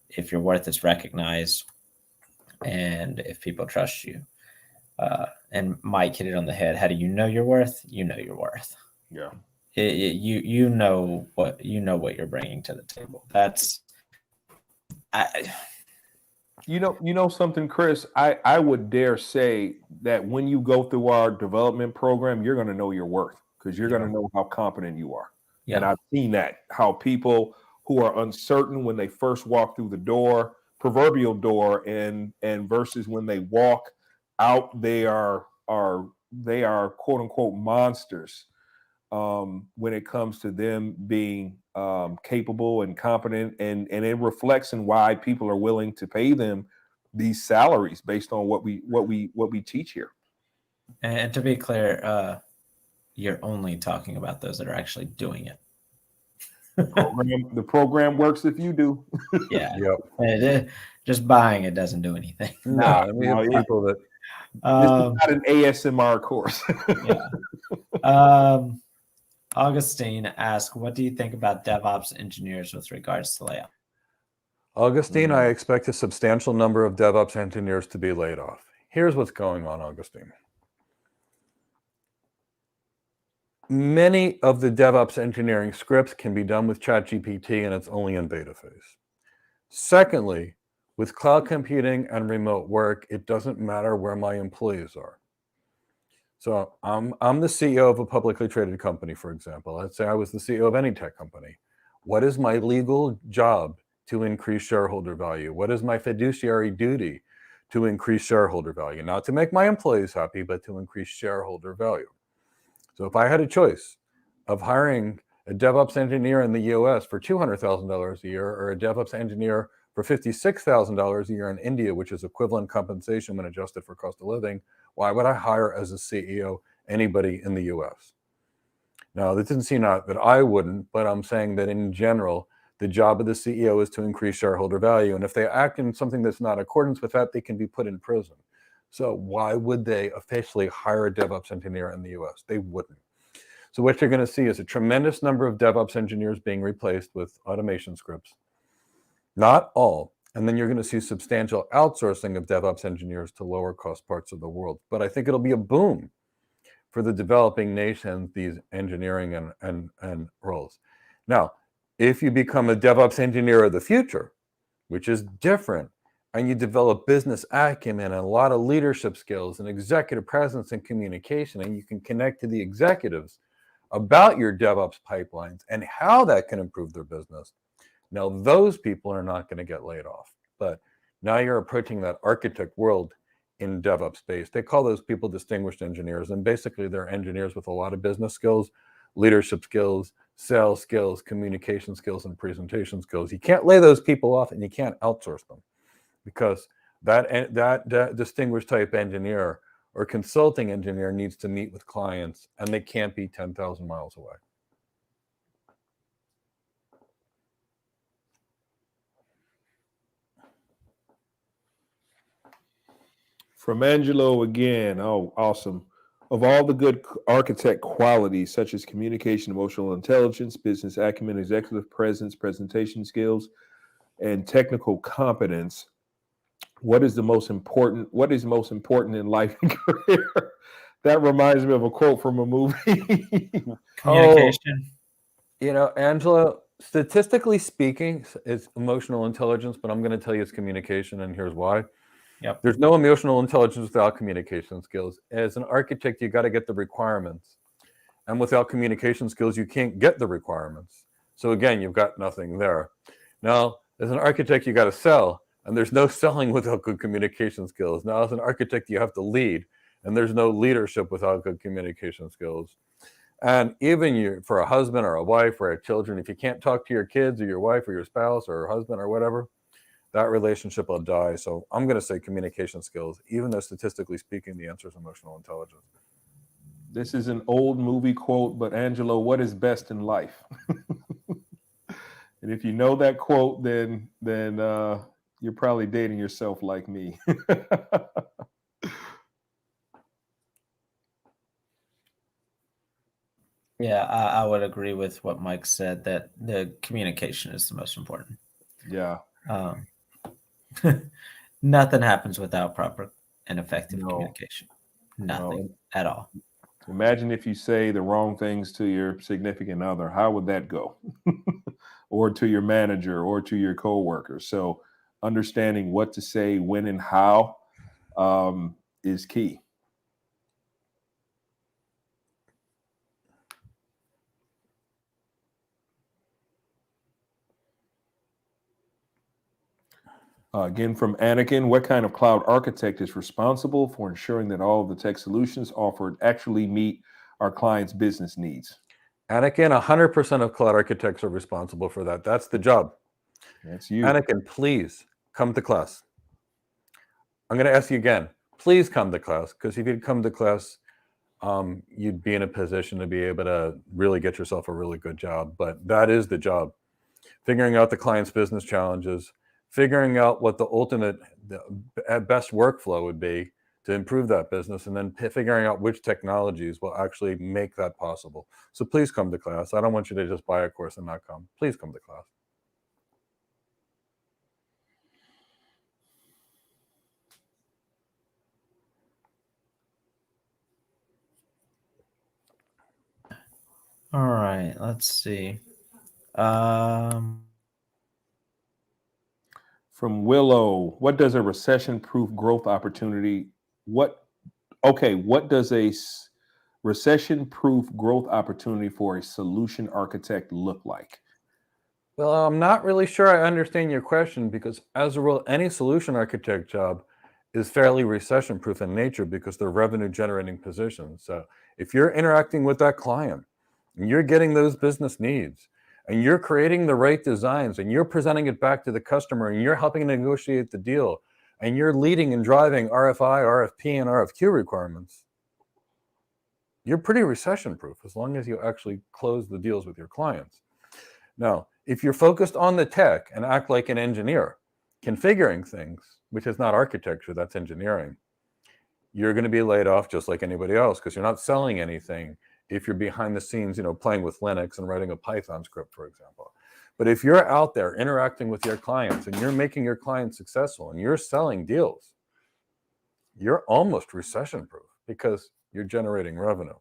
if your worth is recognized and if people trust you. And Mike hit it on the head. How do you know your worth? You know your worth. Yeah. You know what you're bringing to the table. That's You know something, Chris. I would dare say that when you go through our development program, you're going to know your worth because you're going to know how competent you are. Yeah. And I've seen that, how people who are uncertain when they first walk through the door, proverbial door, and versus when they walk out, they are quote unquote monsters. When it comes to them being capable and competent, and it reflects in why people are willing to pay them these salaries based on what we teach here. And to be clear, you're only talking about those that are actually doing it. The program works if you do. Yeah. Yep. Just buying it doesn't do anything. No, I mean, people that this is not an ASMR course. Yeah. Augustine asked, what do you think about DevOps engineers with regards to layoff? Augustine, I expect a substantial number of DevOps engineers to be laid off. Here's what's going on, Augustine. Many of the DevOps engineering scripts can be done with ChatGPT, and it's only in beta phase. Secondly, with cloud computing and remote work, it doesn't matter where my employees are. So I'm the CEO of a publicly traded company, for example. Let's say I was the CEO of any tech company. What is my legal job to increase shareholder value? What is my fiduciary duty to increase shareholder value? Not to make my employees happy, but to increase shareholder value. So if I had a choice of hiring a DevOps engineer in the US for $200,000 a year, or a DevOps engineer for $56,000 a year in India, which is equivalent compensation when adjusted for cost of living, why would I hire as a CEO anybody in the US? Now, this doesn't seem that I wouldn't, but I'm saying that in general, the job of the CEO is to increase shareholder value. And if they act in something that's not in accordance with that, they can be put in prison. So why would they officially hire a DevOps engineer in the US? They wouldn't. So what you're going to see is a tremendous number of DevOps engineers being replaced with automation scripts. Not all. And then you're going to see substantial outsourcing of DevOps engineers to lower cost parts of the world. But I think it'll be a boom for the developing nations, these engineering and roles. Now, if you become a DevOps engineer of the future, which is different, and you develop business acumen and a lot of leadership skills and executive presence and communication, and you can connect to the executives about your DevOps pipelines and how that can improve their business. Now, those people are not going to get laid off. But now you're approaching that architect world in DevOps space. They call those people distinguished engineers. And basically, they're engineers with a lot of business skills, leadership skills, sales skills, communication skills, and presentation skills. You can't lay those people off, and you can't outsource them, because that distinguished type engineer or consulting engineer needs to meet with clients, and they can't be 10,000 miles away. From Angelo again. Oh, awesome. Of all the good architect qualities, such as communication, emotional intelligence, business acumen, executive presence, presentation skills, and technical competence, what is most important in life and career? That reminds me of a quote from a movie. Communication. Angela, statistically speaking, it's emotional intelligence, but I'm going to tell you it's communication, and here's why. Yep. There's no emotional intelligence without communication skills. As an architect, you got to get the requirements. And without communication skills, you can't get the requirements. So again, you've got nothing there. Now, as an architect, you got to sell, and there's no selling without good communication skills. Now, as an architect, you have to lead, and there's no leadership without good communication skills. And even for a husband or a wife or children, if you can't talk to your kids or your wife or your spouse or husband or whatever, that relationship will die. So I'm going to say communication skills, even though statistically speaking, the answer is emotional intelligence. This is an old movie quote, but Angelo, what is best in life? And if you know that quote, then You're probably dating yourself like me. Yeah, I would agree with what Mike said, that the communication is the most important. Yeah. Nothing happens without proper and effective No. communication. Nothing No. at all. Imagine if you say the wrong things to your significant other. How would that go? Or to your manager or to your coworker. So understanding what to say, when, and how is key. Again, from Anakin, what kind of cloud architect is responsible for ensuring that all of the tech solutions offered actually meet our clients' business needs? Anakin, 100% of cloud architects are responsible for that. That's the job. That's you. Anakin, please come to class. I'm going to ask you again. Please come to class, because if you'd come to class, you'd be in a position to be able to really get yourself a really good job. But that is the job. Figuring out the client's business challenges, figuring out what the ultimate best workflow would be to improve that business, and then figuring out which technologies will actually make that possible. So please come to class. I don't want you to just buy a course and not come. Please come to class. All right, let's see. From Willow, what does a recession-proof growth opportunity, what does a recession-proof growth opportunity for a solution architect look like? Well, I'm not really sure I understand your question, because as a rule, any solution architect job is fairly recession-proof in nature because they're revenue-generating positions. So if you're interacting with that client and you're getting those business needs and you're creating the right designs and you're presenting it back to the customer and you're helping negotiate the deal and you're leading and driving RFI, RFP, and RFQ requirements, you're pretty recession-proof as long as you actually close the deals with your clients. Now, if you're focused on the tech and act like an engineer, configuring things, which is not architecture, that's engineering, you're going to be laid off just like anybody else, because you're not selling anything if you're behind the scenes, playing with Linux and writing a Python script, for example. But if you're out there interacting with your clients and you're making your clients successful and you're selling deals, you're almost recession-proof because you're generating revenue.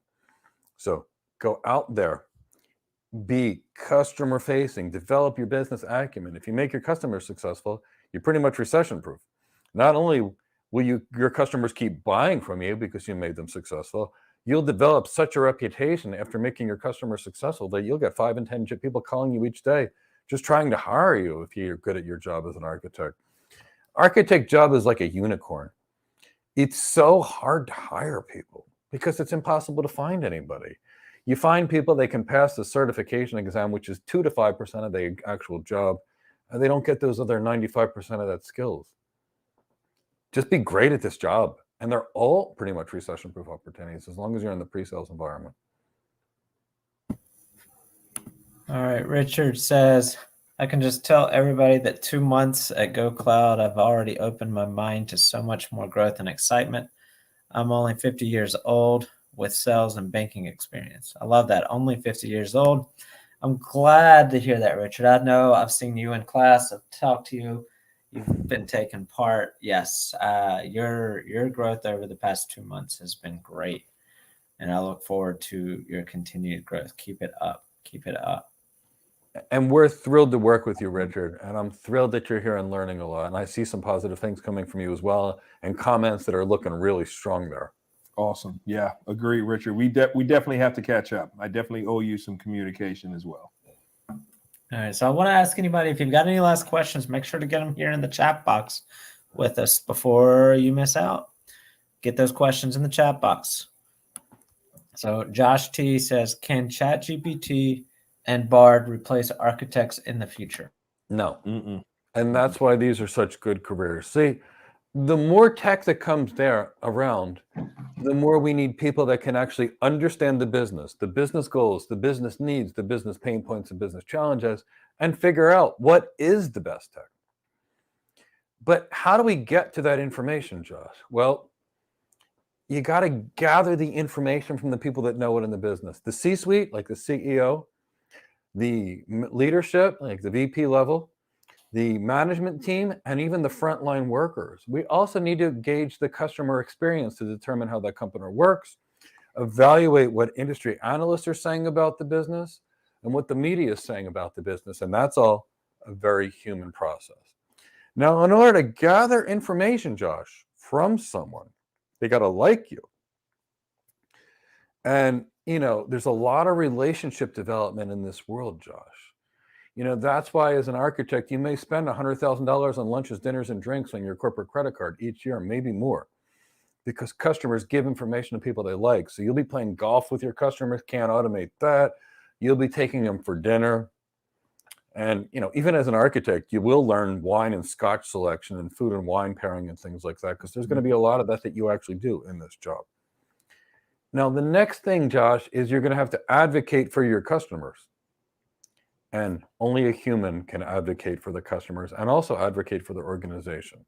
So go out there, be customer facing, develop your business acumen. If you make your customers successful, you're pretty much recession proof. Not only will your customers keep buying from you because you made them successful, you'll develop such a reputation after making your customers successful that you'll get 5 and 10 people calling you each day just trying to hire you if you're good at your job as an architect. Architect job is like a unicorn. It's so hard to hire people because it's impossible to find anybody. You find people, they can pass the certification exam, which is 2 to 5% of the actual job, and they don't get those other 95% of that skills. Just be great at this job. And they're all pretty much recession-proof opportunities as long as you're in the pre-sales environment. All right, Richard says, I can just tell everybody that 2 months at Go Cloud, I've already opened my mind to so much more growth and excitement. I'm only 50 years old with sales and banking experience. I love that. Only 50 years old. I'm glad to hear that, Richard. I know I've seen you in class. I've talked to you. You've been taking part. Yes, your growth over the past 2 months has been great. And I look forward to your continued growth. Keep it up. Keep it up. And we're thrilled to work with you, Richard. And I'm thrilled that you're here and learning a lot. And I see some positive things coming from you as well, and comments that are looking really strong there. Awesome. Yeah, agree, Richard. We definitely have to catch up. I definitely owe you some communication as well. All right. So I want to ask anybody, if you've got any last questions, make sure to get them here in the chat box with us before you miss out. Get those questions in the chat box. So Josh T says, can ChatGPT and Bard replace architects in the future? No. Mm-mm. And that's why these are such good careers. See, the more tech that comes there around, the more we need people that can actually understand the business goals, the business needs, the business pain points, and business challenges, and figure out what is the best tech. But how do we get to that information, Josh? Well, you got to gather the information from the people that know it in the business. The C-suite, like the CEO, the leadership, like the VP level, the management team, and even the frontline workers. We also need to gauge the customer experience to determine how that company works, evaluate what industry analysts are saying about the business and what the media is saying about the business. And that's all a very human process. Now, in order to gather information, Josh, from someone, they got to like you. And, there's a lot of relationship development in this world, Josh. That's why as an architect, you may spend $100,000 on lunches, dinners, and drinks on your corporate credit card each year, maybe more, because customers give information to people they like. So you'll be playing golf with your customers, can't automate that. You'll be taking them for dinner. And, even as an architect, you will learn wine and scotch selection and food and wine pairing and things like that, because there's going to be a lot of that you actually do in this job. Now, the next thing, Josh, is you're going to have to advocate for your customers. And only a human can advocate for the customers and also advocate for the organization.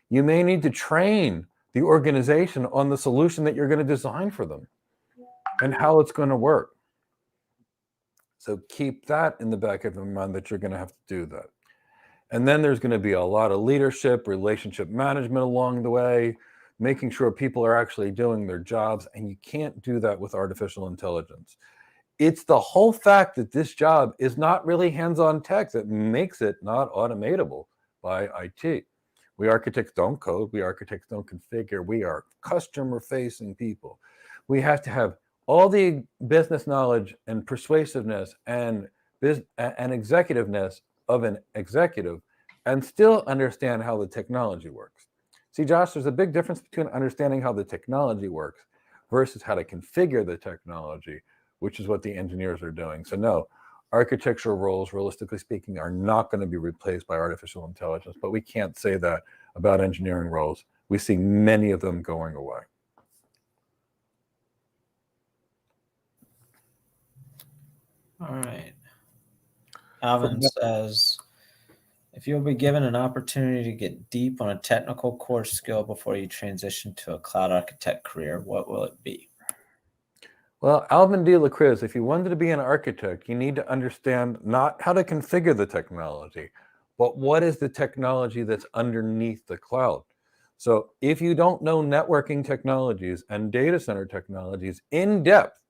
You may need to train the organization on the solution that you're going to design for them and how it's going to work. So keep that in the back of your mind that you're going to have to do that. And then there's going to be a lot of leadership, relationship management along the way, making sure people are actually doing their jobs. And you can't do that with artificial intelligence. It's the whole fact that this job is not really hands-on tech that makes it not automatable by IT. We architects don't code. We architects don't configure. We are customer-facing people. We have to have all the business knowledge and persuasiveness and executiveness of an executive and still understand how the technology works. See, Josh, there's a big difference between understanding how the technology works versus how to configure the technology, which is what the engineers are doing. So no, architectural roles, realistically speaking, are not going to be replaced by artificial intelligence, but we can't say that about engineering roles. We see many of them going away. All right. Alvin says, if you'll be given an opportunity to get deep on a technical core skill before you transition to a cloud architect career, what will it be? Well, Alvin D. LaCriz, if you wanted to be an architect, you need to understand not how to configure the technology, but what is the technology that's underneath the cloud. So if you don't know networking technologies and data center technologies in depth,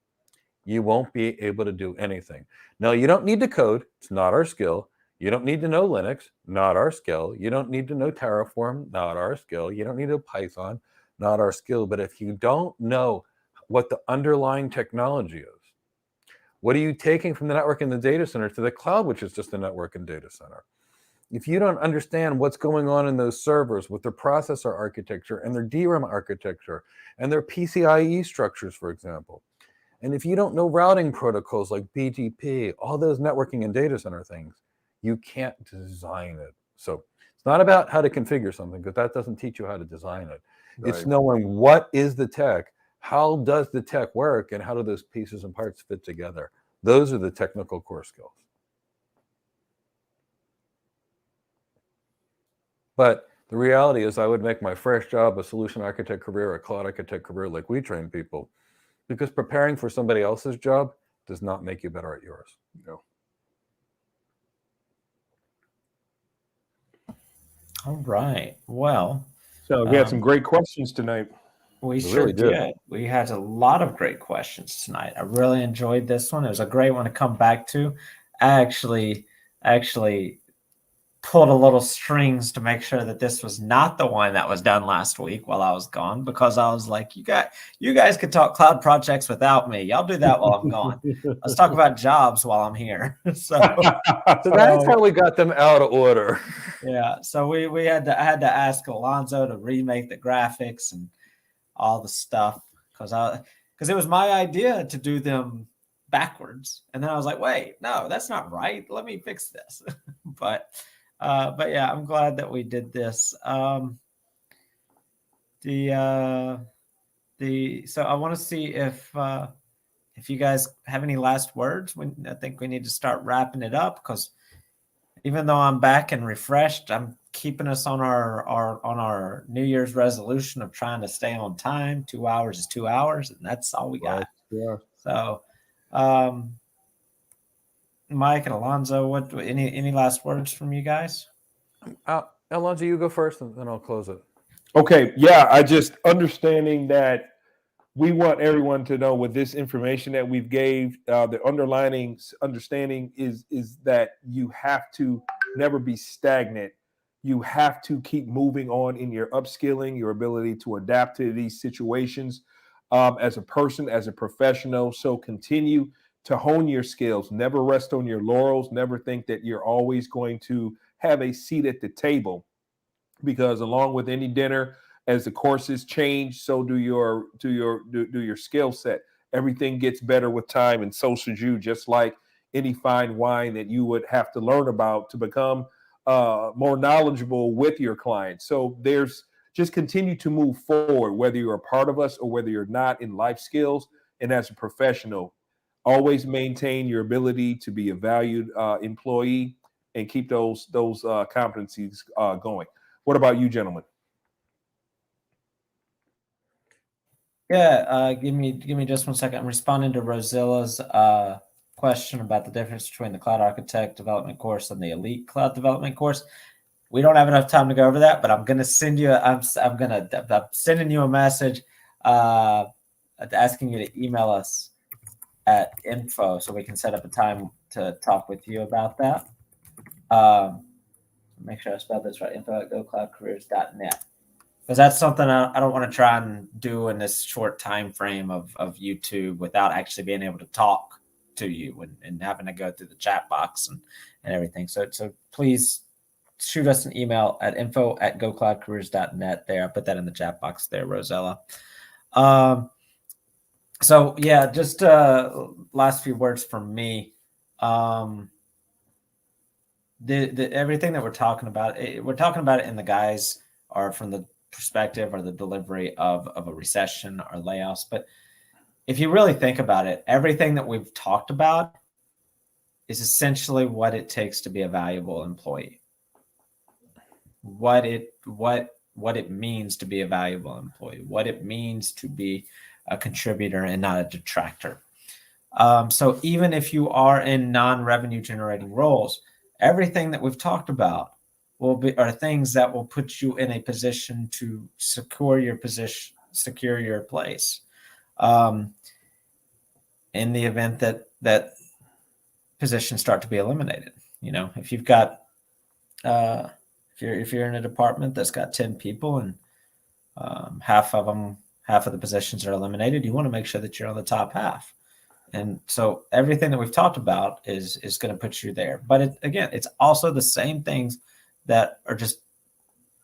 you won't be able to do anything. Now, you don't need to code. It's not our skill. You don't need to know Linux, not our skill. You don't need to know Terraform, not our skill. You don't need to know Python, not our skill. But if you don't know what the underlying technology is, what are you taking from the network and the data center to the cloud, which is just a network and data center? If you don't understand what's going on in those servers with their processor architecture and their DRAM architecture and their PCIe structures, for example, and if you don't know routing protocols like BGP, all those networking and data center things, you can't design it. So it's not about how to configure something, because that doesn't teach you how to design it. Right. It's knowing what is the tech, how does the tech work, and how do those pieces and parts fit together. Those are the technical core skills. But the reality is I would make my first job a solution architect career, a cloud architect career like we train people, because preparing for somebody else's job does not make you better at yours. No. All right. Well, so we had some great questions tonight. We sure did. We had a lot of great questions tonight. I really enjoyed this one. It was a great one to come back to. I actually pulled a little strings to make sure that this was not the one that was done last week while I was gone, because I was like, you guys could talk cloud projects without me. Y'all do that while I'm gone. Let's talk about jobs while I'm here. So that's how we got them out of order. Yeah. So I had to ask Alonzo to remake the graphics and all the stuff, because it was my idea to do them backwards. And then I was like, wait, no, that's not right. Let me fix this. But yeah, I'm glad that we did this. So I want to see if you guys have any last words. I think we need to start wrapping it up, because even though I'm back and refreshed, I'm keeping us on our New Year's resolution of trying to stay on time. 2 hours is 2 hours, and that's all we got. Yeah. So, Mike and Alonzo, what any last words from you guys? Alonzo, you go first, and then I'll close it. Okay. Yeah. I just understanding that we want everyone to know with this information that we've gave, the underlining understanding is that you have to never be stagnant. You have to keep moving on in your upskilling, your ability to adapt to these situations as a person, as a professional. So continue to hone your skills. Never rest on your laurels. Never think that you're always going to have a seat at the table, because along with any dinner, as the courses change, so do your skill set. Everything gets better with time, and so should you. Just like any fine wine that you would have to learn about to become more knowledgeable with your clients. So there's just continue to move forward, whether you're a part of us or whether you're not, in life skills and as a professional. Always maintain your ability to be a valued employee and keep those competencies going. What about you, gentlemen? Yeah, give me just 1 second. I'm responding to Rosilla's question about the difference between the Cloud Architect Development course and the Elite Cloud Development course. We don't have enough time to go over that, but I'm going to send you. I'm sending you a message asking you to email us at info so we can set up a time to talk with you about that. Make sure I spelled this right. info@gocloudcareers.net. Because that's something I don't want to try and do in this short time frame of YouTube without actually being able to talk to you and having to go through the chat box and everything. So please shoot us an email at info@gocloudcareers.net. There, I put that in the chat box there, Rosella. So yeah, just last few words from me. The everything that we're talking about it in the guise or from the perspective or the delivery of a recession or layoffs. But if you really think about it, everything that we've talked about is essentially what it takes to be a valuable employee. What it means to be a valuable employee, what it means to be a contributor and not a detractor. So even if you are in non-revenue generating roles, everything that we've talked about are things that will put you in a position to secure your place. In the event that positions start to be eliminated. You know, if you've got if you're in a department that's got 10 people and half of the positions are eliminated, you want to make sure that you're on the top half. And so everything that we've talked about is going to put you there. But it's also the same things that are just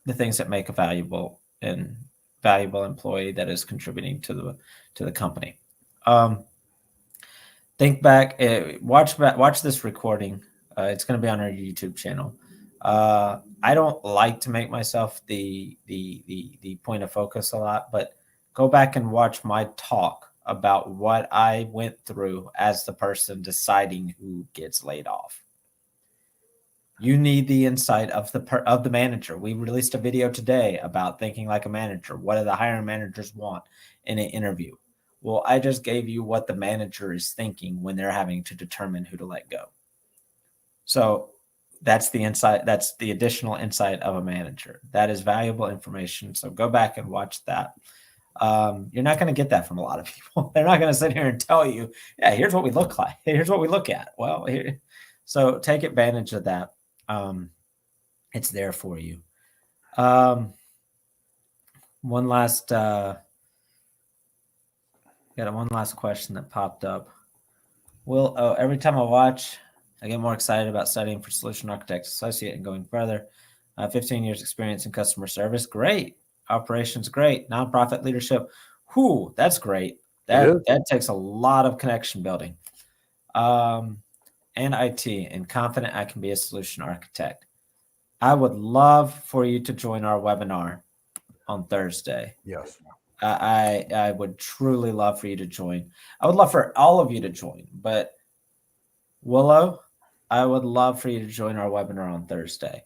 the things that make a valuable employee that is contributing to the company. Think back, watch this recording. It's going to be on our YouTube channel. I don't like to make myself the point of focus a lot, but go back and watch my talk about what I went through as the person deciding who gets laid off. You need the insight of the manager. We released a video today about thinking like a manager. What do the hiring managers want in an interview? Well, I just gave you what the manager is thinking when they're having to determine who to let go. So that's the insight. That's the additional insight of a manager. That is valuable information. So go back and watch that. You're not going to get that from a lot of people. They're not going to sit here and tell you, yeah, here's what we look like. Here's what we look at. Well, so take advantage of that. It's there for you. One last question that popped up. Every time I watch, I get more excited about studying for Solution Architect Associate and going further. 15 years experience in customer service. Great. Operations, great. Nonprofit leadership. Whew, that's great. That takes a lot of connection building. And IT, and confident I can be a solution architect. I would love for you to join our webinar on Thursday. Yes. I would truly love for you to join. I would love for all of you to join, but Willow, I would love for you to join our webinar on Thursday.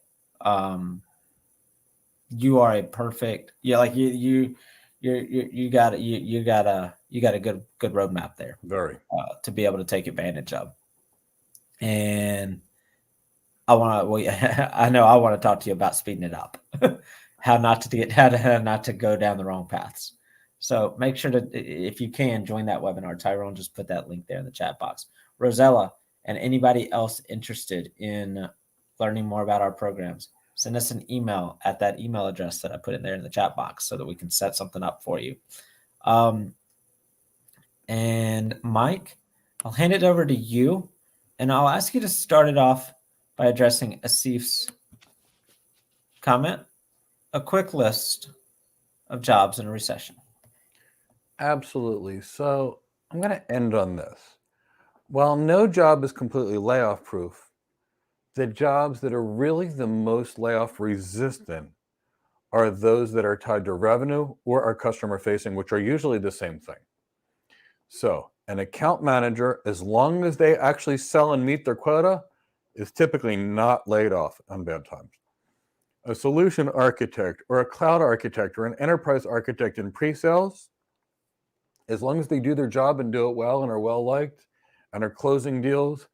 You are a perfect, yeah, like you got a good roadmap there Very. to be able to take advantage of. And I want to, I know I want to talk to you about speeding it up, how not to go down the wrong paths. So make sure to, if you can, join that webinar. Tyrone just put that link there in the chat box. Rosella and anybody else interested in learning more about our programs, send us an email at that email address that I put in there in the chat box so that we can set something up for you. And Mike, I'll hand it over to you, and I'll ask you to start it off by addressing Asif's comment, a quick list of jobs in a recession. Absolutely. So I'm going to end on this. While no job is completely layoff proof, the jobs that are really the most layoff resistant are those that are tied to revenue or are customer facing, which are usually the same thing. So an account manager, as long as they actually sell and meet their quota, is typically not laid off on bad times. A solution architect or a cloud architect or an enterprise architect in pre-sales, as long as they do their job and do it well and are well liked and are closing deals,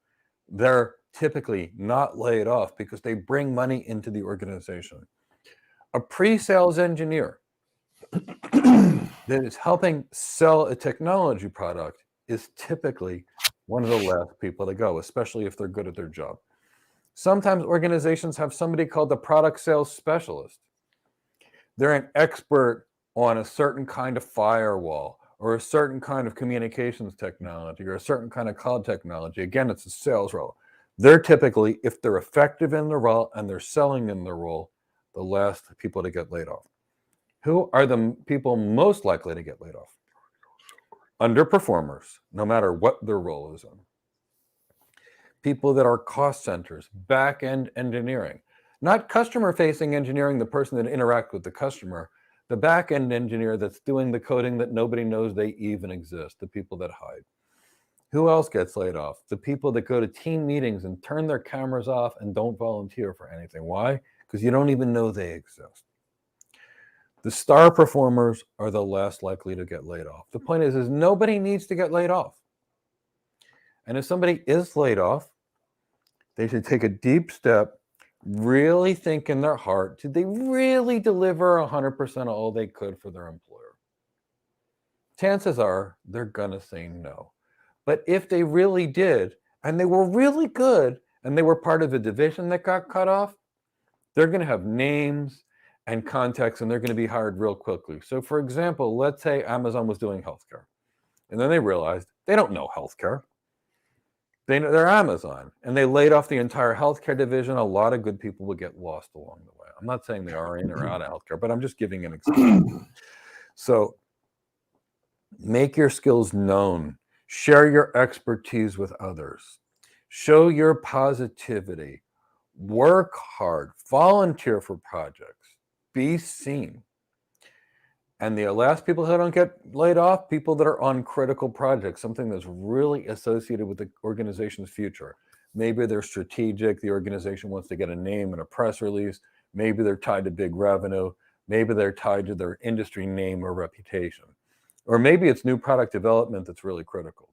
they're typically not laid off because they bring money into the organization. A pre-sales engineer that is helping sell a technology product is typically one of the last people to go, especially if they're good at their job. Sometimes organizations have somebody called the product sales specialist. They're an expert on a certain kind of firewall or a certain kind of communications technology or a certain kind of cloud technology. Again, it's a sales role. They're typically, if they're effective in the role and they're selling in the role, the last people to get laid off. Who are the people most likely to get laid off? Underperformers, no matter what their role is in. People that are cost centers, back-end engineering, not customer-facing engineering, the person that interacts with the customer, the back-end engineer that's doing the coding that nobody knows they even exist, the people that hide. Who else gets laid off? The people that go to team meetings and turn their cameras off and don't volunteer for anything. Why? Because you don't even know they exist. The star performers are the last likely to get laid off. The point is nobody needs to get laid off. And if somebody is laid off, they should take a deep step, really think in their heart, did they really deliver 100% of all they could for their employer? Chances are they're going to say no. But if they really did, and they were really good, and they were part of a division that got cut off, they're going to have names and contacts, and they're going to be hired real quickly. So for example, let's say Amazon was doing healthcare, and then they realized they don't know healthcare. They're Amazon, and they laid off the entire healthcare division. A lot of good people would get lost along the way. I'm not saying they are in or out of healthcare, but I'm just giving an example. So make your skills known. Share your expertise with others. Show your positivity. Work hard. Volunteer for projects. Be seen. And the last people who don't get laid off, people that are on critical projects, something that's really associated with the organization's future. Maybe they're strategic. The organization wants to get a name in a press release. Maybe they're tied to big revenue. Maybe they're tied to their industry name or reputation. Or maybe it's new product development that's really critical.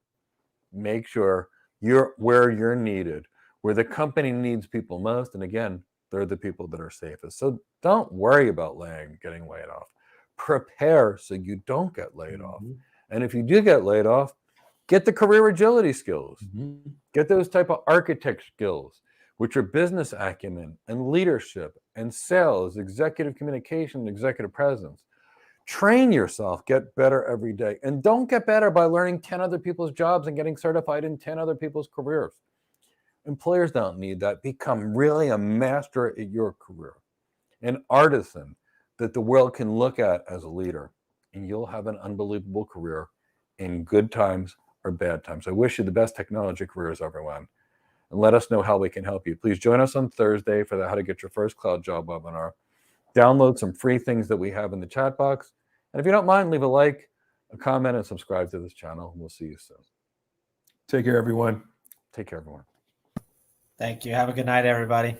Make sure you're where you're needed, where the company needs people most. And again, they're the people that are safest. So don't worry about getting laid off. Prepare so you don't get laid off. And if you do get laid off, get the career agility skills. Get those type of architect skills, which are business acumen and leadership and sales, executive communication, executive presence. Train yourself, get better every day. And don't get better by learning 10 other people's jobs and getting certified in 10 other people's careers. Employers don't need that. Become really a master at your career, an artisan that the world can look at as a leader, and you'll have an unbelievable career in good times or bad times. I wish you the best technology careers, everyone, and let us know how we can help you. Please join us on Thursday for the How to Get Your First Cloud Job webinar. Download some free things that we have in the chat box. And if you don't mind, leave a like, a comment, and subscribe to this channel. We'll see you soon. Take care, everyone. Take care, everyone. Thank you. Have a good night, everybody.